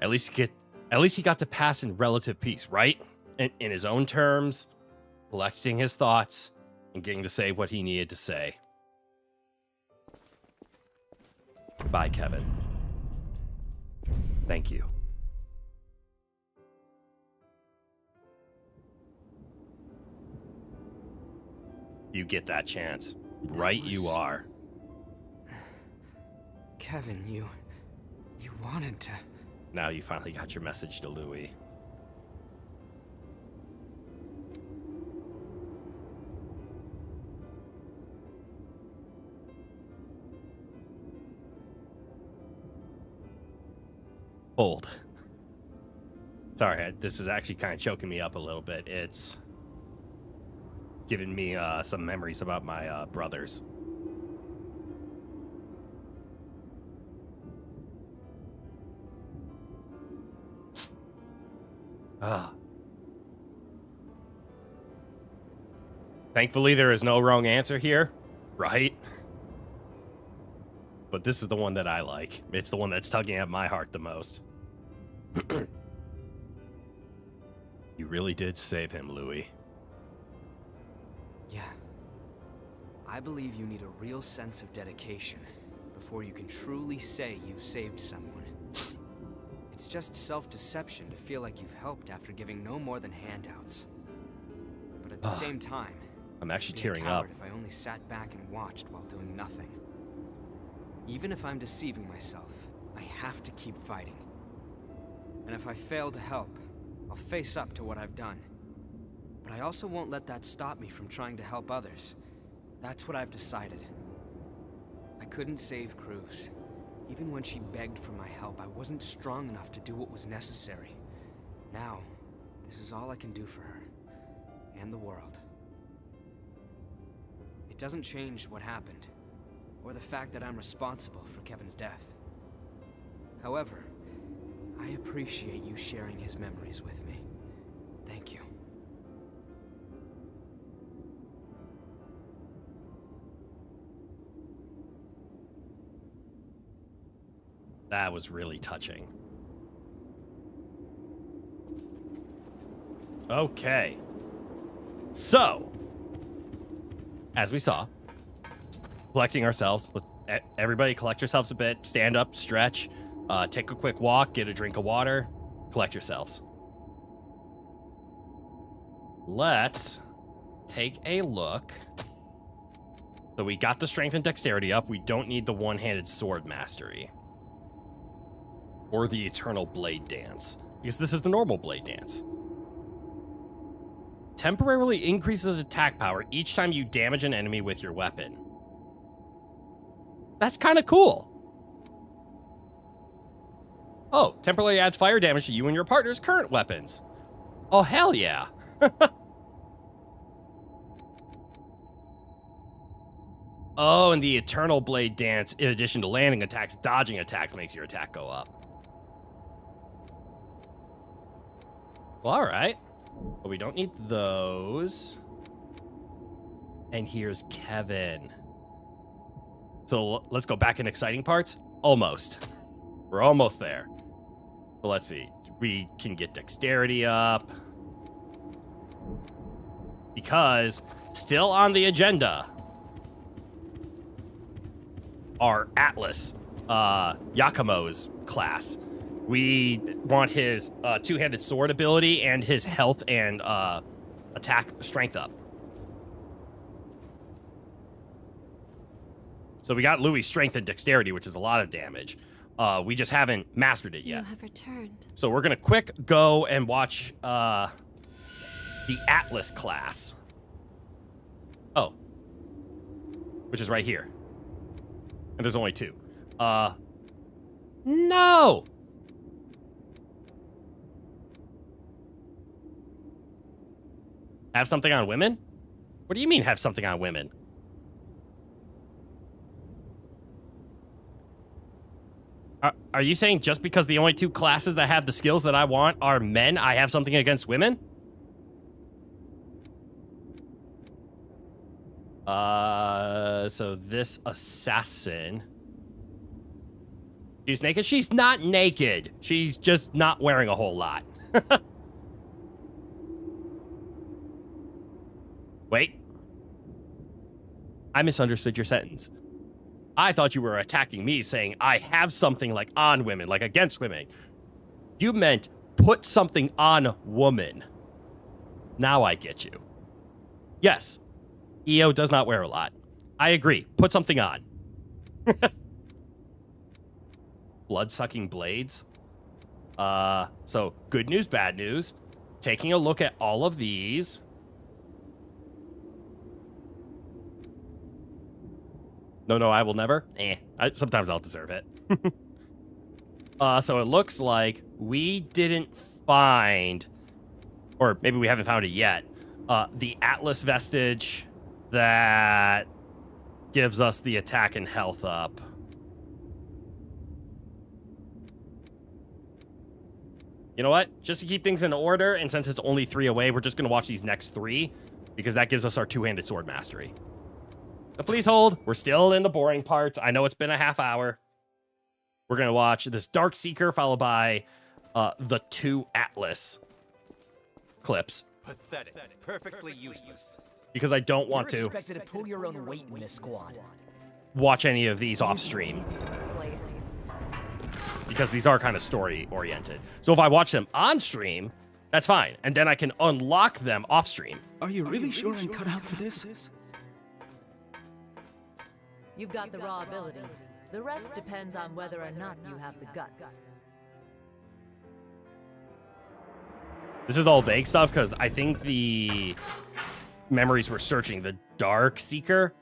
At least he got to pass in relative peace, right? In his own terms, collecting his thoughts, and getting to say what he needed to say. Bye, Kevin. Thank you. You get that chance. Right you are. Kevin, you wanted to... Now you finally got your message to Louis. Old. Sorry, this is actually kind of choking me up a little bit. It's giving me some memories about my brothers. Thankfully, there is no wrong answer here, right? But this is the one that I like. It's the one that's tugging at my heart the most. You really did save him, Louis. Yeah. I believe you need a real sense of dedication before you can truly say you've saved someone. It's just self-deception to feel like you've helped after giving no more than handouts. But at the same time, I'm actually I'd be tearing a coward up. if I only sat back and watched while doing nothing. Even if I'm deceiving myself, I have to keep fighting. And if I fail to help, I'll face up to what I've done. But I also won't let that stop me from trying to help others. That's what I've decided. I couldn't save Cruz. Even when she begged for my help, I wasn't strong enough to do what was necessary. Now, this is all I can do for her. And the world. It doesn't change what happened, or the fact that I'm responsible for Kevin's death. However, I appreciate you sharing his memories with me. Thank you. That was really touching. Okay. So, as we saw, collecting ourselves. Everybody collect yourselves a bit. Stand up, stretch, take a quick walk, get a drink of water, collect yourselves. Let's take a look. So we got the strength and dexterity up. We don't need the one-handed sword mastery. Or the eternal blade dance. Because this is the normal blade dance. Temporarily increases attack power each time you damage an enemy with your weapon. That's kind of cool. Oh, temporarily adds fire damage to you and your partner's current weapons. Oh, hell yeah. Oh, and the Eternal Blade Dance, in addition to landing attacks, dodging attacks makes your attack go up. Well, all right. But we don't need those. And here's Kevin. So let's go back in exciting parts. Almost. We're almost there. But let's see. We can get dexterity up. Because still on the agenda are Atlas, Yakumo's class. We want his two-handed sword ability and his health and attack strength up. So we got Louis' strength and dexterity, which is a lot of damage. We just haven't mastered it yet. You have returned. So we're going to quick go and watch the Atlas class. Oh. Which is right here. And there's only 2. No! Have something on women? What do you mean have something on women? Are you saying just because the only 2 classes that have the skills that I want are men, I have something against women? So this assassin... She's naked? She's not naked. She's just not wearing a whole lot. Wait. I misunderstood your sentence. I thought you were attacking me, saying I have something like on women, like against women. You meant put something on woman. Now I get you. Yes, EO does not wear a lot. I agree. Put something on. Blood-sucking blades. So good news, bad news. Taking a look at all of these. No, I will never. Sometimes I'll deserve it. So it looks like we didn't find, or maybe we haven't found it yet, the Atlas vestige that gives us the attack and health up. You know what? Just to keep things in order, and since it's only 3 away, we're just going to watch these next 3, because that gives us our two-handed sword mastery. So please hold. We're still in the boring parts. I know it's been a half hour. We're going to watch this Dark Seeker, followed by the 2 Atlas clips. Pathetic. Perfectly useless. Because I don't want You're to expected to pull your own weight in this squad. watch any of these off stream. Because these are kind of story oriented. So if I watch them on stream, that's fine. And then I can unlock them off stream. Are you really sure I'm cut out for this? You've got the raw ability. The rest depends on whether or not you have the guts. This is all vague stuff because I think the memories we're searching, the Dark Seeker,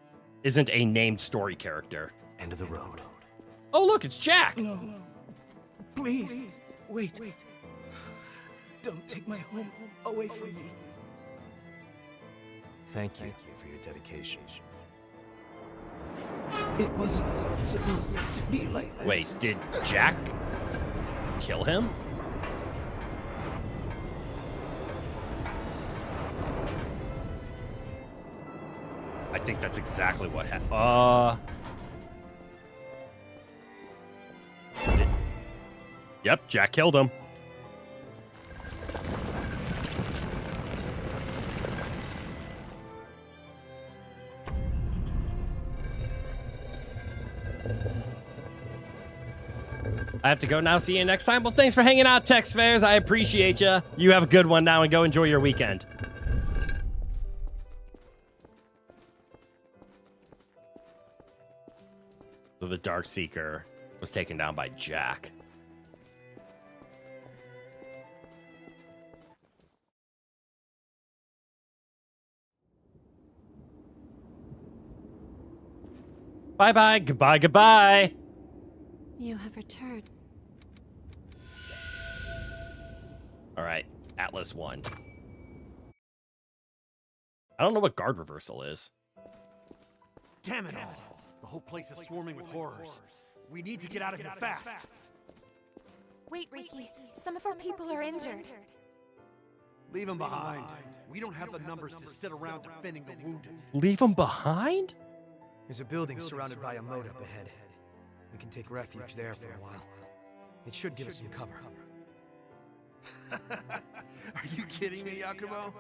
isn't a named story character. End of the road. Oh, look, it's Jack. No. Please. Wait. Don't take my home away from me. Thank you for your dedication. It wasn't supposed to be like this. Wait, did Jack kill him? I think that's exactly what happened. Yep, Jack killed him. I have to go now. See you next time. Well, thanks for hanging out, Tex Fairs. I appreciate you. You have a good one now and go enjoy your weekend. So the Dark Seeker was taken down by Jack. Bye-bye. Goodbye, goodbye. You have returned. All right, Atlas 1. I don't know what guard reversal is. Damn it all! The whole place is swarming with horrors. We need to get out of here fast. Wait, Riki. Some of our people are injured. Leave them behind. We don't have the numbers to sit around defending the wounded. Leave them behind? There's a building surrounded by a moat up ahead. We can take refuge there for a while. It should give us some cover. Are you kidding me, Yakumo?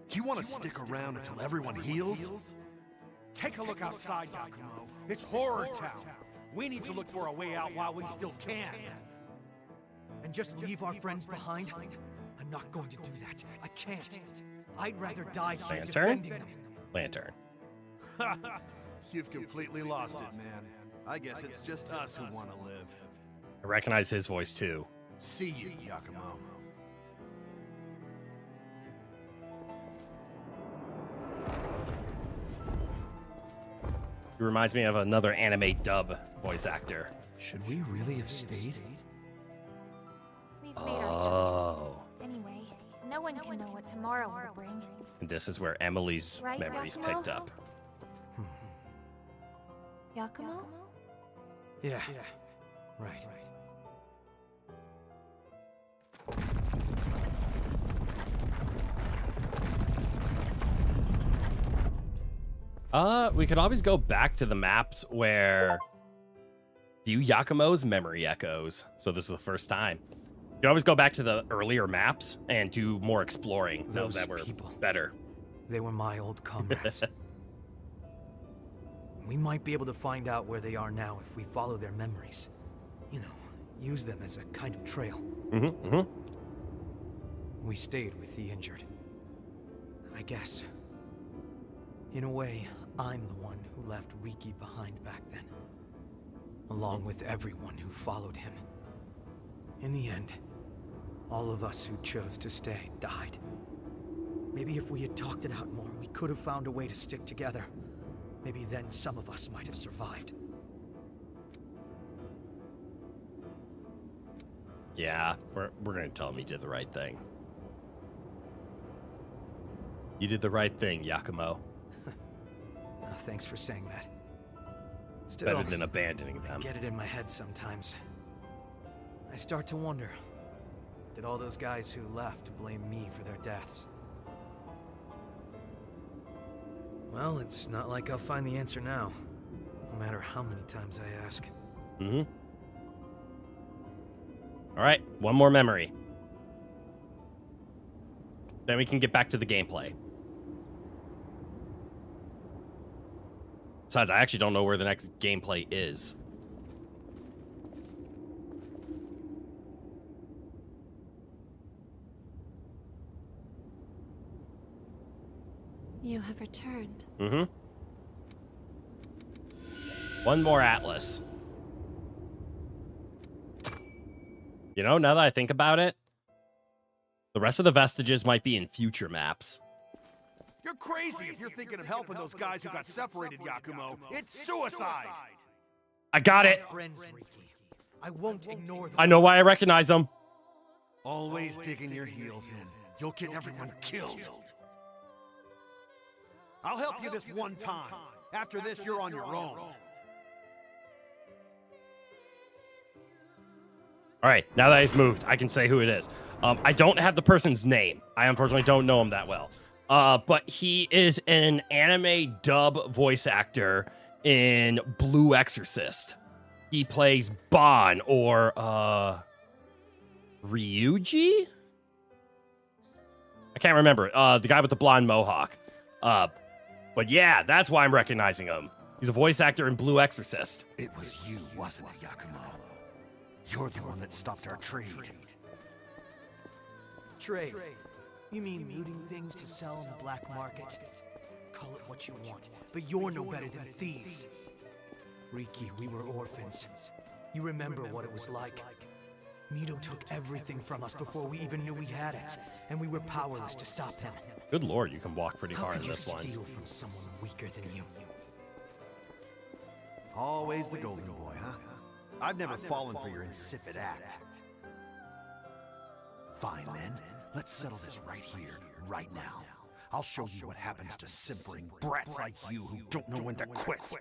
Do you want to stick around until everyone heals? Take a look outside, Yakumo. It's horror town. We need to look for a way out while we still can. And just leave our friends behind? I'm not going to do that. I can't. I'd rather die here defending them. Lantern. You've completely lost it, man. I guess it's just us who want to live. I recognize his voice too. See you, Yakumo. He reminds me of another anime dub voice actor. Should we really have stayed? We've made our choices. Anyway, no one can know what tomorrow will bring. And this is where Emily's Right, memories Yakumo? picked up. Yakumo? Yeah. Right. We could always go back to the maps where view Yakumo's memory echoes. So this is the first time. You can always go back to the earlier maps and do more exploring. Those that were better. They were my old comrades. We might be able to find out where they are now if we follow their memories. You know, use them as a kind of trail. We stayed with the injured. I guess. In a way, I'm the one who left Riki behind back then. Along with everyone who followed him. In the end, all of us who chose to stay died. Maybe if we had talked it out more, we could have found a way to stick together. Maybe then some of us might have survived. Yeah, we're gonna tell him he did the right thing. You did the right thing, Yakumo. Thanks for saying that. Still, Better than abandoning them. I get it in my head sometimes. I start to wonder, did all those guys who left blame me for their deaths? Well, it's not like I'll find the answer now, no matter how many times I ask. All right, one more memory. Then we can get back to the gameplay. Besides, I actually don't know where the next gameplay is. You have returned. One more atlas. You know, now that I think about it, the rest of the vestiges might be in future maps. You're crazy if you're thinking of helping those guys who got separated, Yakumo. It's suicide! I got it! Friends, Riki. I won't ignore them. I know why I recognize them. Always digging your heels in. You'll get everyone killed. I'll help you this one time. After this, you're on your own. All right, now that he's moved, I can say who it is. I don't have the person's name. I unfortunately don't know him that well. But he is an anime dub voice actor in Blue Exorcist. He plays Bon or Ryuji? I can't remember. The guy with the blonde mohawk. But yeah, that's why I'm recognizing him. He's a voice actor in Blue Exorcist. It was you, wasn't it, Yakumo? You're the one that stopped our trade. Trade? You mean looting things to sell on the black market? Call it what you want, but you're no better than thieves. Riki, we were orphans. You remember what it was like. Mito took everything from us before we even knew we had it, and we were powerless to stop him. Good lord, you can walk pretty far in this How one. could you steal from someone weaker than you? Always the golden boy, huh? I've never fallen for your insipid act. Fine, then. Let's settle this right here, right now. I'll show you what happens to simpering brats like you who don't know when to quit.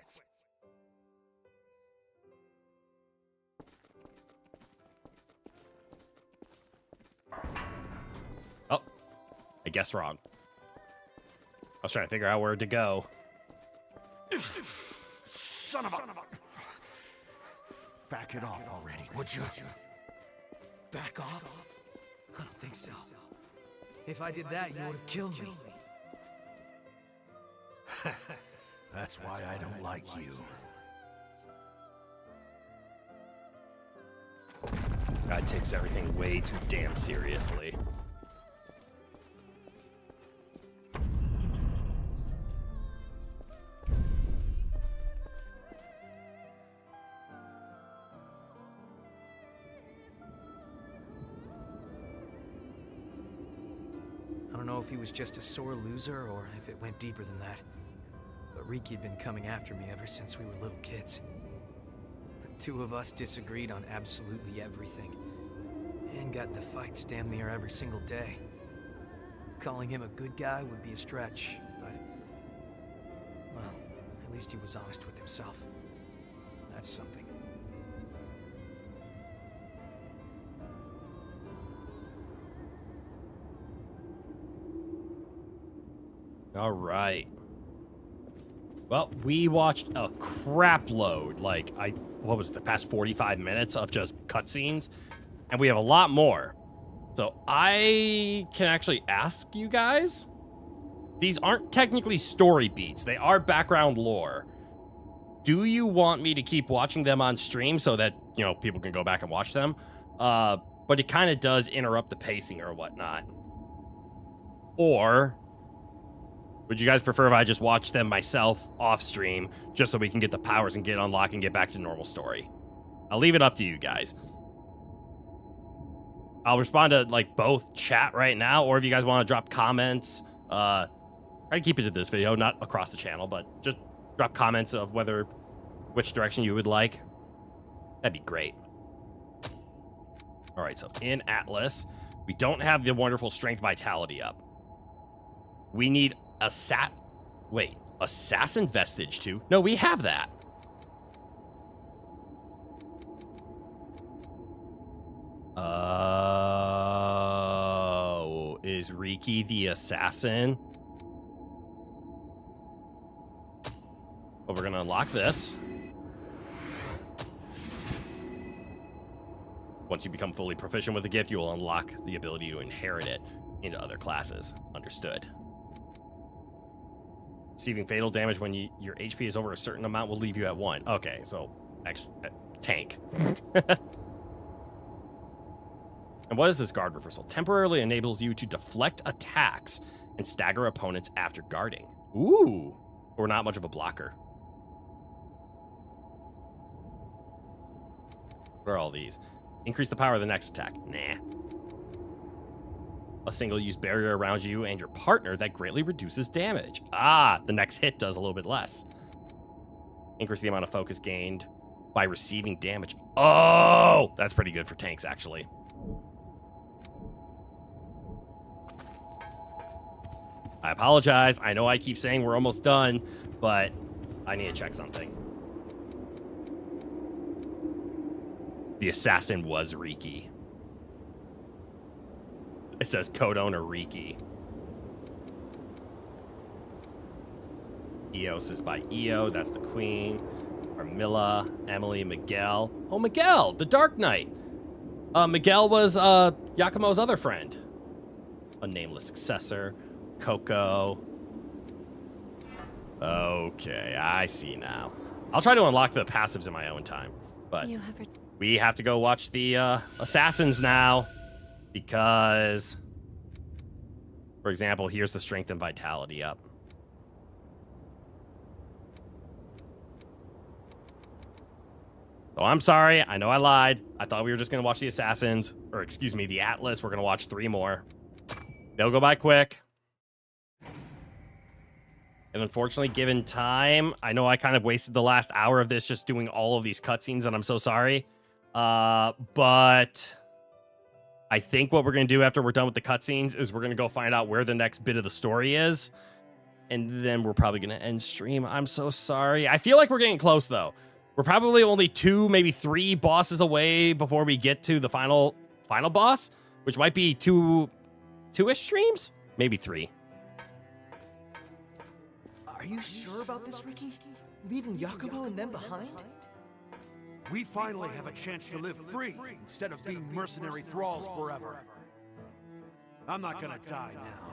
I guessed wrong. I was trying to figure out where to go. Son of a... Back it off already, would you? Back off? I don't think so. If I did that, you would have killed me. That's why I don't like you. God takes everything way too damn seriously. I don't know if he was just a sore loser or if it went deeper than that. But Riki had been coming after me ever since we were little kids. The two of us disagreed on absolutely everything. And got into fights damn near every single day. Calling him a good guy would be a stretch, but... well, at least he was honest with himself. That's something. All right. Well, we watched a crap load, like, what was it, the past 45 minutes of just cutscenes, and we have a lot more. So I can actually ask you guys, these aren't technically story beats, they are background lore. Do you want me to keep watching them on stream so that, you know, people can go back and watch them? But it kind of does interrupt the pacing or whatnot. Or... would you guys prefer if I just watch them myself off stream just so we can get the powers and get unlocked and get back to normal story? I'll leave it up to you guys. I'll respond to like both chat right now, or if you guys want to drop comments, try to keep it to this video, not across the channel, but just drop comments of which direction you would like. That'd be great. All right, so in Atlas, we don't have the wonderful strength vitality up. We need assassin vestige too? No, we have that. Oh, is Riki the assassin? Well, we're gonna unlock this. Once you become fully proficient with the gift, you will unlock the ability to inherit it into other classes. Understood. Receiving fatal damage when your HP is over a certain amount will leave you at 1. Okay, so actually, tank. And what is this guard reversal? Temporarily enables you to deflect attacks and stagger opponents after guarding. Ooh, we're not much of a blocker. What are all these? Increase the power of the next attack. Nah. A single-use barrier around you and your partner that greatly reduces damage. Ah, the next hit does a little bit less. Increase the amount of focus gained by receiving damage. Oh, that's pretty good for tanks, actually. I apologize. I know I keep saying we're almost done, but I need to check something. The assassin was Riki. It says code owner Riki. Eos is by Io. That's the queen. Armilla, Emily, Miguel. Oh, Miguel, the Dark Knight. Miguel was Yakumo's other friend. A nameless successor. Coco. Okay, I see now. I'll try to unlock the passives in my own time, but we have to go watch the assassins now. Because, for example, here's the strength and vitality up. Oh, I'm sorry. I know I lied. I thought we were just going to watch the assassins. Or, excuse me, the Atlas. We're going to watch 3 more. They'll go by quick. And unfortunately, given time, I know I kind of wasted the last hour of this just doing all of these cutscenes, and I'm so sorry. But I think what we're going to do after we're done with the cutscenes is we're going to go find out where the next bit of the story is. And then we're probably going to end stream. I'm so sorry. I feel like we're getting close, though. We're probably only 2, maybe 3 bosses away before we get to the final boss, which might be 2-ish streams. maybe 3. Are you sure about this, Ricky? Leaving Yakumo and them behind? We finally have a chance to live free instead of being mercenary thralls forever. I'm not gonna die now.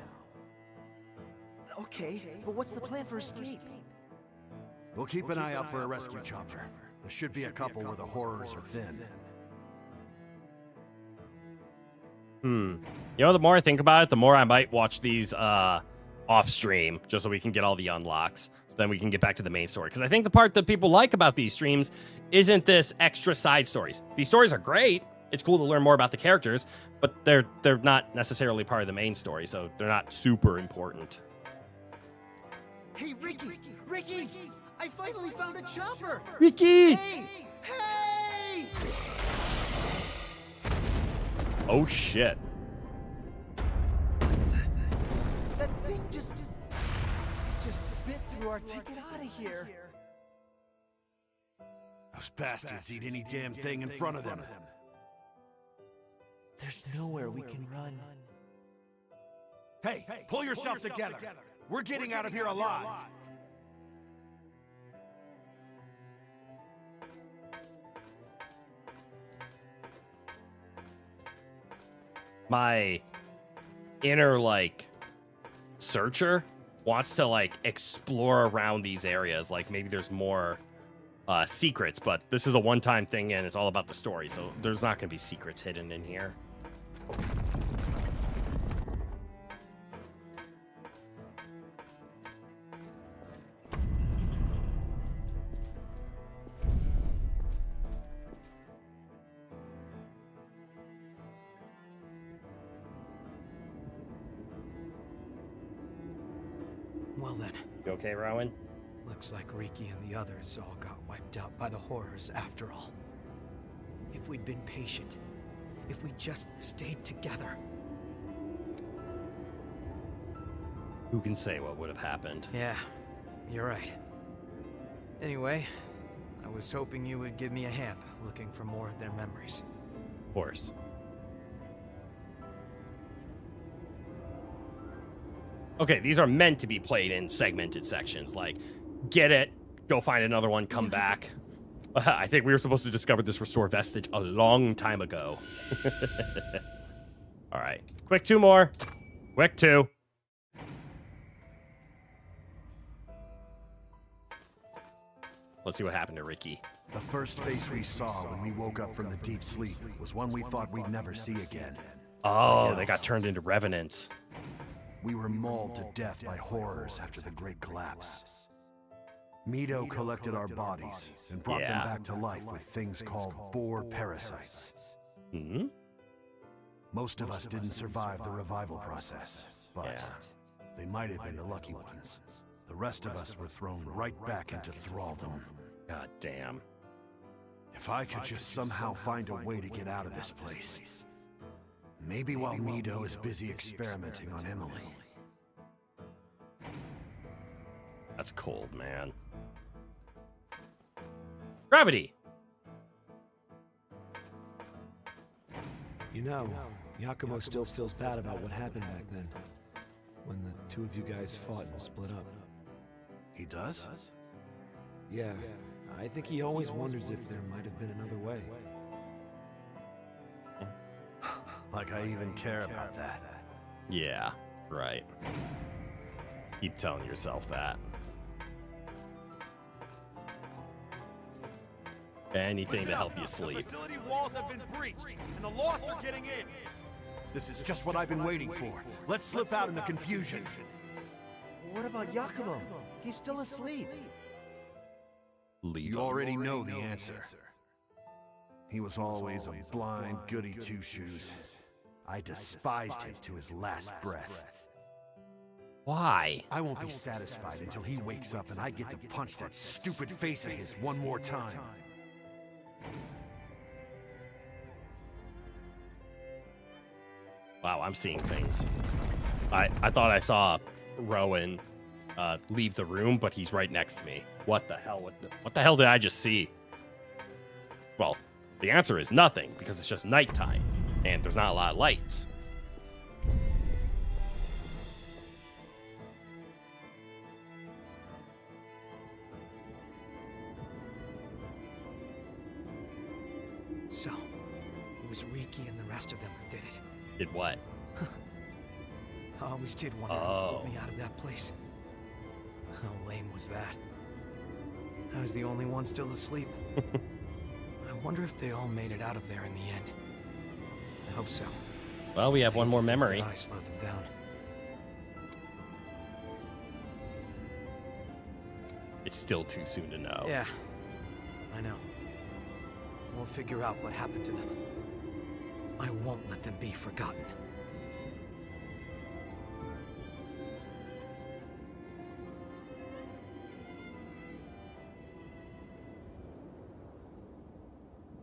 Okay, but what's the plan for escape? We'll keep an eye out for a rescue chopper. There should be a couple where the horrors are thin. You know, the more I think about it, the more I might watch these off stream, just so we can get all the unlocks. So then we can get back to the main story. Because I think the part that people like about these streams isn't this extra side stories. These stories are great. It's cool to learn more about the characters, but they're not necessarily part of the main story, so they're not super important. Hey, Ricky! Ricky! I finally found a chopper! Ricky! Hey! Hey! Oh, shit. That thing just bit through our ticket out of here. Those bastards eat any damn thing in front of them. There's nowhere we can run. Hey, pull yourself together. We're getting out of here alive. My inner, like, searcher wants to, like, explore around these areas. Like, maybe there's more secrets, but this is a one-time thing, and it's all about the story, so there's not going to be secrets hidden in here. Well then. You okay, Rowan? Looks like Riki and the others all got wiped out by the horrors after all. If we'd been patient, if we just stayed together. Who can say what would have happened? Yeah, you're right. Anyway, I was hoping you would give me a hand looking for more of their memories. Of course. Okay, these are meant to be played in segmented sections. Like, get it, go find another one, come back. I think we were supposed to discover this restore vestige a long time ago. All right, quick 2 more. Quick 2. Let's see what happened to Ricky. The first face we saw when we woke up from the deep sleep was one we thought we'd never see again. Oh, they got turned into revenants. We were mauled to death by horrors after the Great Collapse. Mito collected our bodies and brought them back to life with things called boar parasites. Mm-hmm. Most of us didn't survive the revival process, but they might have been the lucky ones. The rest of us were thrown right back into thraldom. God damn. If I could just somehow find a way to get out of this place. Maybe while Mito is busy experimenting on Emily. That's cold, man. Gravity! You know, Yakumo still feels bad about what happened back then. When the two of you guys fought and split up. He does? Yeah, I think he always wonders if there might have been another way. Like I even care about that. Yeah, right. Keep telling yourself that. Anything to help you sleep. The facility walls have been breached, and the Lost are getting in. This is just what I've been waiting for. Let's slip out in the confusion. What about Yakumo? He's still asleep. You already know the answer. He was always a blind goody two-shoes. I despised him to his last breath. Why? I won't be satisfied until he wakes up and I get to punch that stupid face of his one more time. Wow, I'm seeing things. I thought I saw Rowan leave the room, but he's right next to me. What the hell? What the hell did I just see? Well, the answer is nothing, because it's just nighttime, and there's not a lot of lights. was Riki and the rest of them who did it. Did what? I always did wonder who put me out of that place. How lame was that? I was the only one still asleep. I wonder if they all made it out of there in the end. I hope so. Well, we have one more memory. I slowed them down. It's still too soon to know. Yeah, I know. We'll figure out what happened to them. I won't let them be forgotten.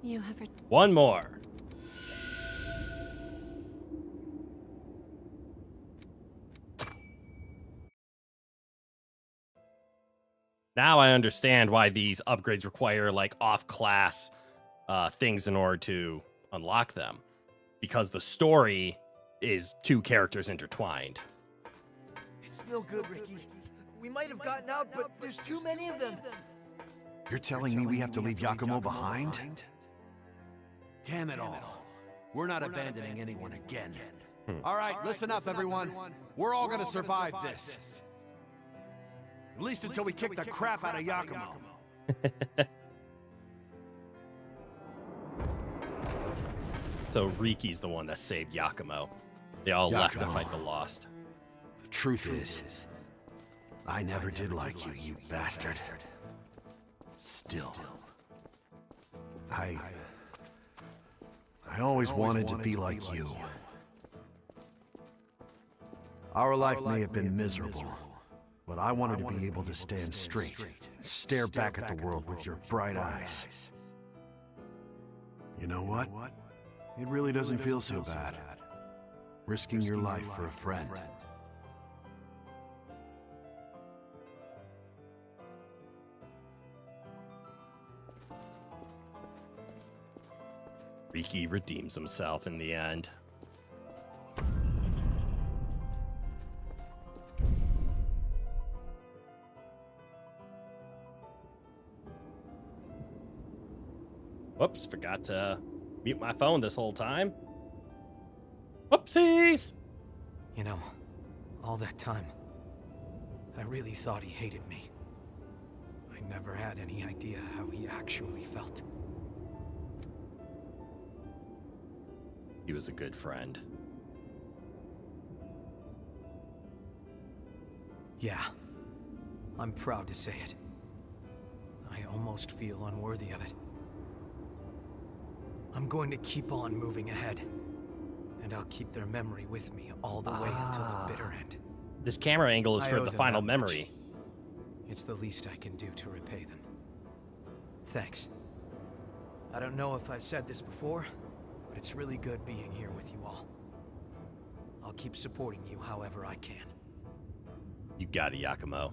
You have one more. Now I understand why these upgrades require like off-class things in order to unlock them, because the story is two characters intertwined. It's no good, Riki. We might have gotten out, but there's too many of them. You're telling me we have to leave Yakumo behind? Damn it all. We're not abandoning anyone again. All right, listen up, everyone. We're all gonna survive this. At least until we kick the crap out of Yakumo. So Riki's the one that saved Yakumo. They all left to fight the Lost. The truth is, I never did like you, you bastard. Still, I always wanted to be like you. Our life may have been miserable, but I wanted to be able to stand straight and stare back at the world with your bright eyes. You know what? It really doesn't feel so bad. Risking your life for a friend. Riki redeems himself in the end. Whoops, forgot to mute my phone this whole time. Whoopsies! You know, all that time, I really thought he hated me. I never had any idea how he actually felt. He was a good friend. Yeah, I'm proud to say it. I almost feel unworthy of it. I'm going to keep on moving ahead, and I'll keep their memory with me all the way until the bitter end. This camera angle is I for owe the them final that memory. much. It's the least I can do to repay them. Thanks. I don't know if I've said this before, but it's really good being here with you all. I'll keep supporting you however I can. You got it, Yakumo.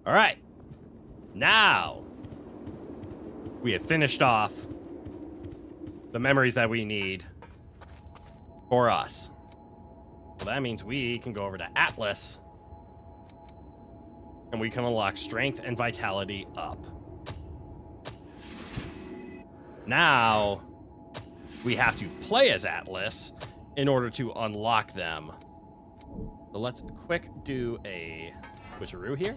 All right. Now, we have finished off the memories that we need for us. So that means we can go over to Atlas, and we can unlock strength and vitality up. Now, we have to play as Atlas in order to unlock them. So let's quick do a switcheroo here.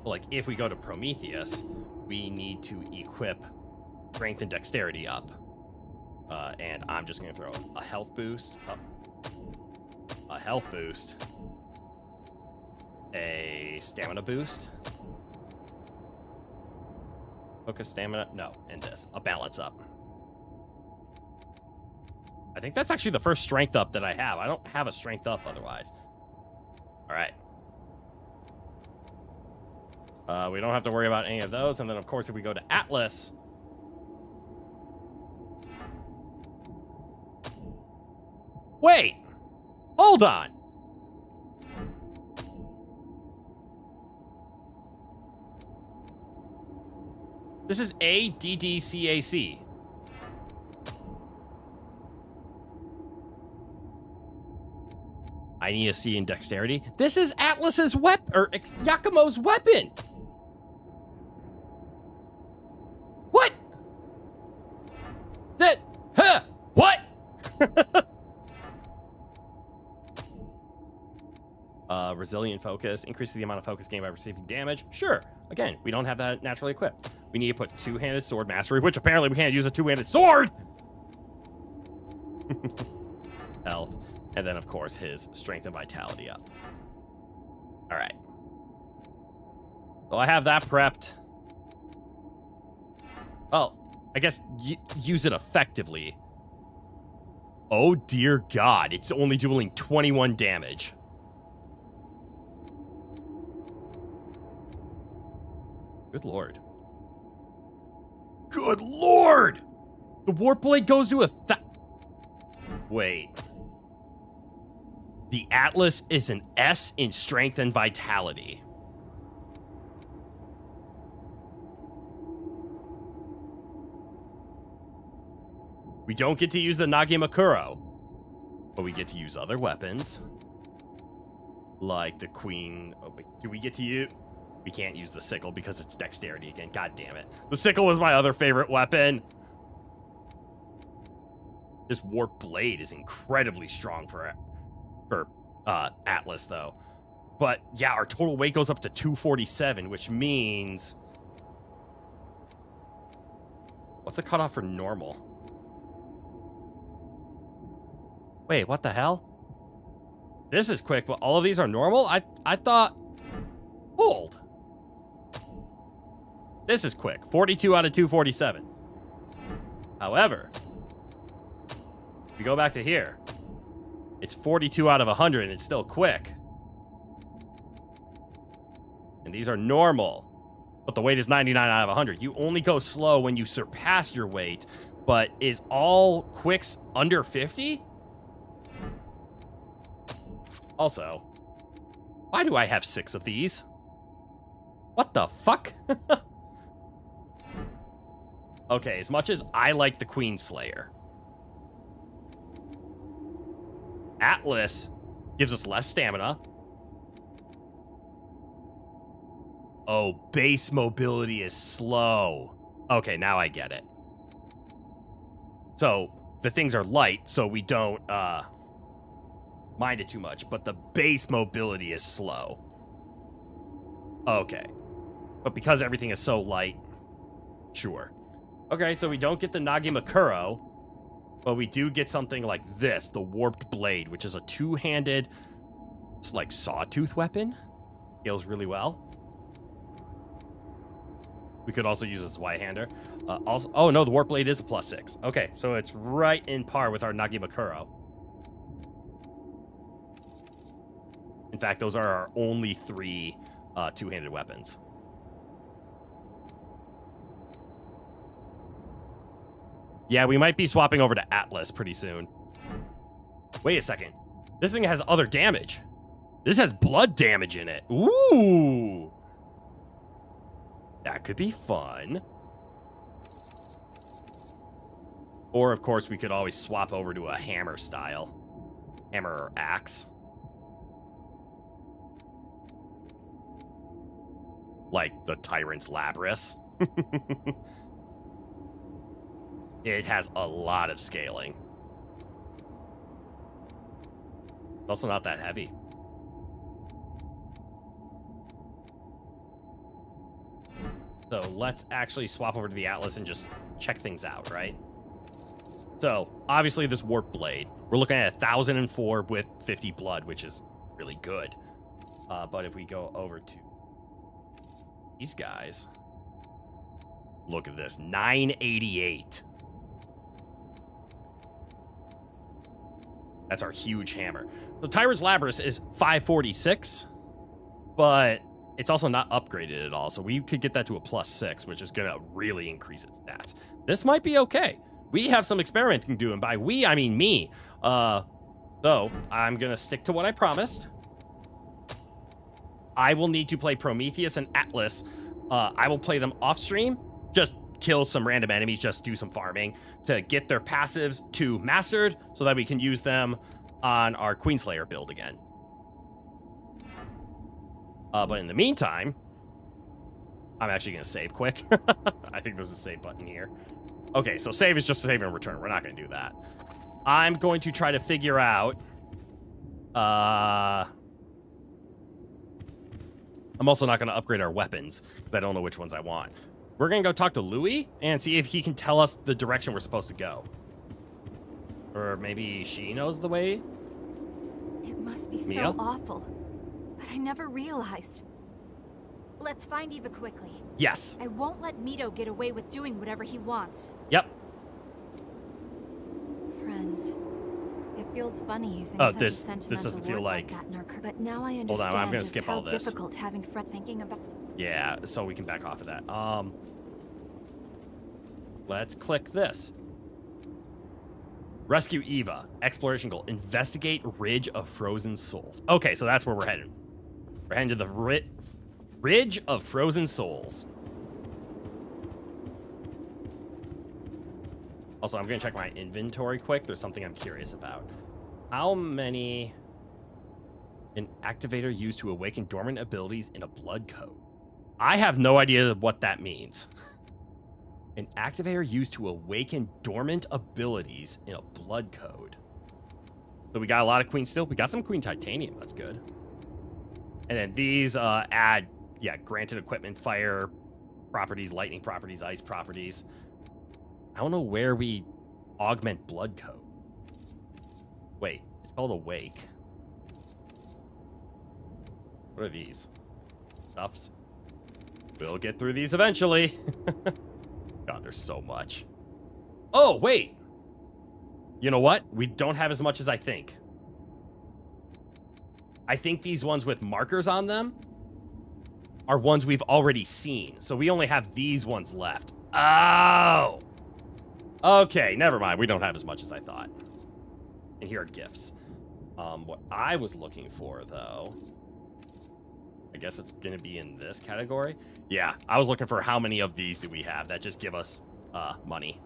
Like, if we go to Prometheus, we need to equip strength and dexterity up. And I'm just going to throw a health boost up. A health boost. A stamina boost. Focus stamina. No, and this. A balance up. I think that's actually the first strength up that I have. I don't have a strength up otherwise. All right. We don't have to worry about any of those. And then, of course, if we go to Atlas... Wait! Hold on! This is ADDCAC. I need a C in dexterity. This is Atlas's weapon, or Yakumo's weapon. What? That, huh, what? Resilient focus, increases the amount of focus gained by receiving damage. Sure. Again, we don't have that naturally equipped. We need to put two-handed sword mastery, which apparently we can't use a two-handed sword. Health. And then, of course, his strength and vitality up. All right. So I have that prepped. Well, I guess use it effectively. Oh, dear God. It's only dealing 21 damage. Good Lord. Good Lord! The Warp Blade goes to Wait. The Atlas is an S in strength and vitality. We don't get to use the Nagimakuro, but we get to use other weapons. Like the Queen... Oh, wait, do we get to use... We can't use the sickle because it's dexterity again. God damn it. The sickle was my other favorite weapon. This Warp Blade is incredibly strong for Atlas, though. But, yeah, our total weight goes up to 247, which means... What's the cutoff for normal? Wait, what the hell? This is quick, but all of these are normal? I thought... Hold. This is quick. 42 out of 247. However, if we go back to here, it's 42 out of 100, and it's still quick. And these are normal, but the weight is 99 out of 100. You only go slow when you surpass your weight, but is all quicks under 50? Also, why do I have 6 of these? What the fuck? Okay, as much as I like the Queen Slayer, Atlas gives us less stamina. Oh, base mobility is slow. Okay, now I get it. So, the things are light, so we don't mind it too much, but the base mobility is slow. Okay. But because everything is so light, sure. Okay, so we don't get the Nagimakuro, but we do get something like this, the Warped Blade, which is a two-handed, like, sawtooth weapon. Scales really well. We could also use this Y-hander. Oh, no, the Warp Blade is a +6. Okay, so it's right in par with our Nagimakuro. In fact, those are our only 3 two-handed weapons. Yeah, we might be swapping over to Atlas pretty soon. Wait a second. This thing has other damage. This has blood damage in it. Ooh. That could be fun. Or, of course, we could always swap over to a hammer style. Hammer or axe. Like the Tyrant's Labrys. It has a lot of scaling. It's also not that heavy. So let's actually swap over to the Atlas and just check things out, right? So, obviously this Warp Blade. We're looking at 1,004 with 50 blood, which is really good. But if we go over to these guys, look at this, 988. That's our huge hammer. The Tyrant's Labrys is 546, but it's also not upgraded at all, so we could get that to a +6, which is going to really increase its stats. This might be okay. We have some experimenting to do, and by we, I mean me. So, I'm going to stick to what I promised. I will need to play Prometheus and Atlas. I will play them off-stream, just kill some random enemies, just do some farming to get their passives to mastered so that we can use them on our Queenslayer build again. But in the meantime, I'm actually going to save quick. I think there's a save button here. Okay, so save is just save and return. We're not going to do that. I'm going to try to figure out... I'm also not going to upgrade our weapons, because I don't know which ones I want. We're going to go talk to Louis and see if he can tell us the direction we're supposed to go. Or maybe she knows the way? It must be Mia? so awful. But I never realized. Let's find Eva quickly. Yes. I won't let Mito get away with doing whatever he wants. Yep. Friends. It feels funny using Oh, such this a sentimental doesn't feel word like... that in our but now I Hold understand on, I'm gonna just skip how all this. difficult having thinking about. Yeah, so we can back off of that. Let's click this. Rescue Eva. Exploration goal. Investigate Ridge of Frozen Souls. Okay, so that's where we're heading. We're heading to the Ridge of Frozen Souls. Also, I'm going to check my inventory quick. There's something I'm curious about. How many... An activator used to awaken dormant abilities in a blood code. I have no idea what that means. An activator used to awaken dormant abilities in a blood code. So we got a lot of Queen Steel. We got some Queen Titanium. That's good. And then these add, granted equipment, fire properties, lightning properties, ice properties. I don't know where we augment blood code. Wait, it's called Awake. What are these? Stuffs. We'll get through these eventually. God, there's so much. Oh, wait. You know what? We don't have as much as I think. I think these ones with markers on them are ones we've already seen. So we only have these ones left. Oh! Okay, never mind. We don't have as much as I thought. And here are gifts. What I was looking for, though... I guess it's going to be in this category. Yeah, I was looking for how many of these do we have that just give us money.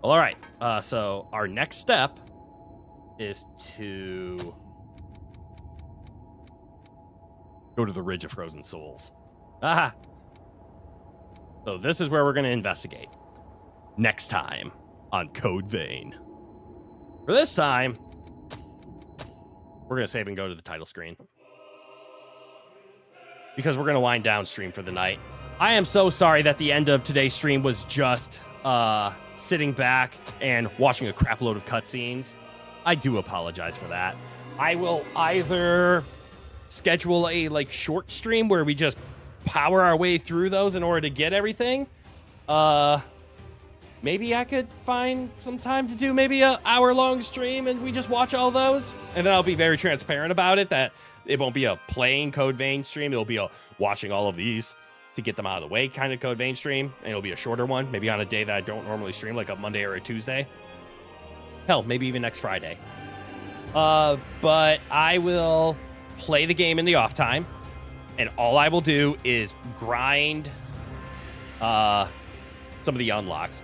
Well, all right. So our next step is to go to the Ridge of Frozen Souls. Ah. So this is where we're going to investigate. Next time on Code Vein. For this time... We're going to save and go to the title screen. Because we're going to wind down stream for the night. I am so sorry that the end of today's stream was just sitting back and watching a crap load of cutscenes. I do apologize for that. I will either schedule a short stream where we just power our way through those in order to get everything. Maybe I could find some time to do maybe an hour-long stream and we just watch all those. And then I'll be very transparent about it, that it won't be a playing Code Vein stream. It'll be a watching all of these to get them out of the way kind of Code Vein stream. And it'll be a shorter one, maybe on a day that I don't normally stream, like a Monday or a Tuesday. Hell, maybe even next Friday. But I will play the game in the off time. And all I will do is grind some of the unlocks.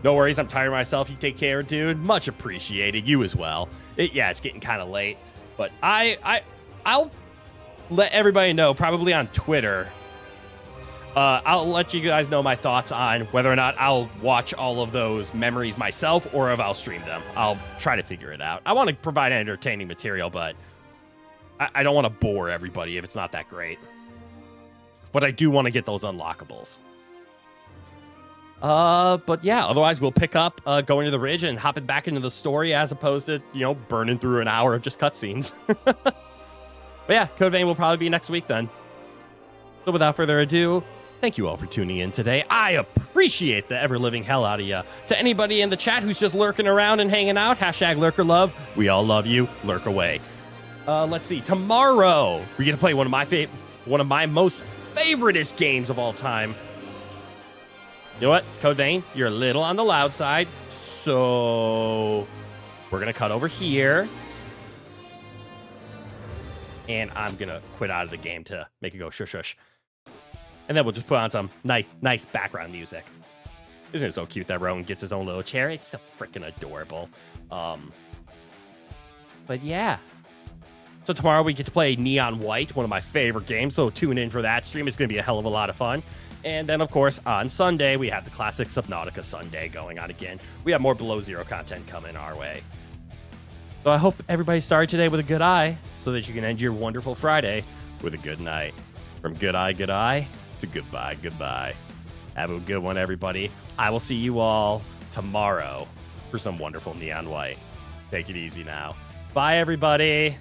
No worries, I'm tired of myself. You take care, dude. Much appreciated. You as well. It's getting kind of late. But I'll let everybody know, probably on Twitter. I'll let you guys know my thoughts on whether or not I'll watch all of those memories myself or if I'll stream them. I'll try to figure it out. I want to provide entertaining material, but I don't want to bore everybody if it's not that great. But I do want to get those unlockables. But yeah, otherwise we'll pick up going to the Ridge and hopping back into the story as opposed to, burning through an hour of just cutscenes. But yeah, Code Vein will probably be next week then. So without further ado, thank you all for tuning in today. I appreciate the ever-living hell out of you. To anybody in the chat who's just lurking around and hanging out, #LurkerLove. We all love you. Lurk away. Let's see. Tomorrow, we get to play one of my most favoriteest games of all time. You know what, Code Vein, you're a little on the loud side, so we're going to cut over here. And I'm going to quit out of the game to make it go shush shush. And then we'll just put on some nice background music. Isn't it so cute that Rowan gets his own little chair? It's so freaking adorable. But yeah. So tomorrow we get to play Neon White, one of my favorite games. So tune in for that stream. It's going to be a hell of a lot of fun. And then, of course, on Sunday, we have the classic Subnautica Sunday going on again. We have more Below Zero content coming our way. So I hope everybody started today with a good eye so that you can end your wonderful Friday with a good night. From good eye to goodbye, goodbye. Have a good one, everybody. I will see you all tomorrow for some wonderful Neon White. Take it easy now. Bye, everybody.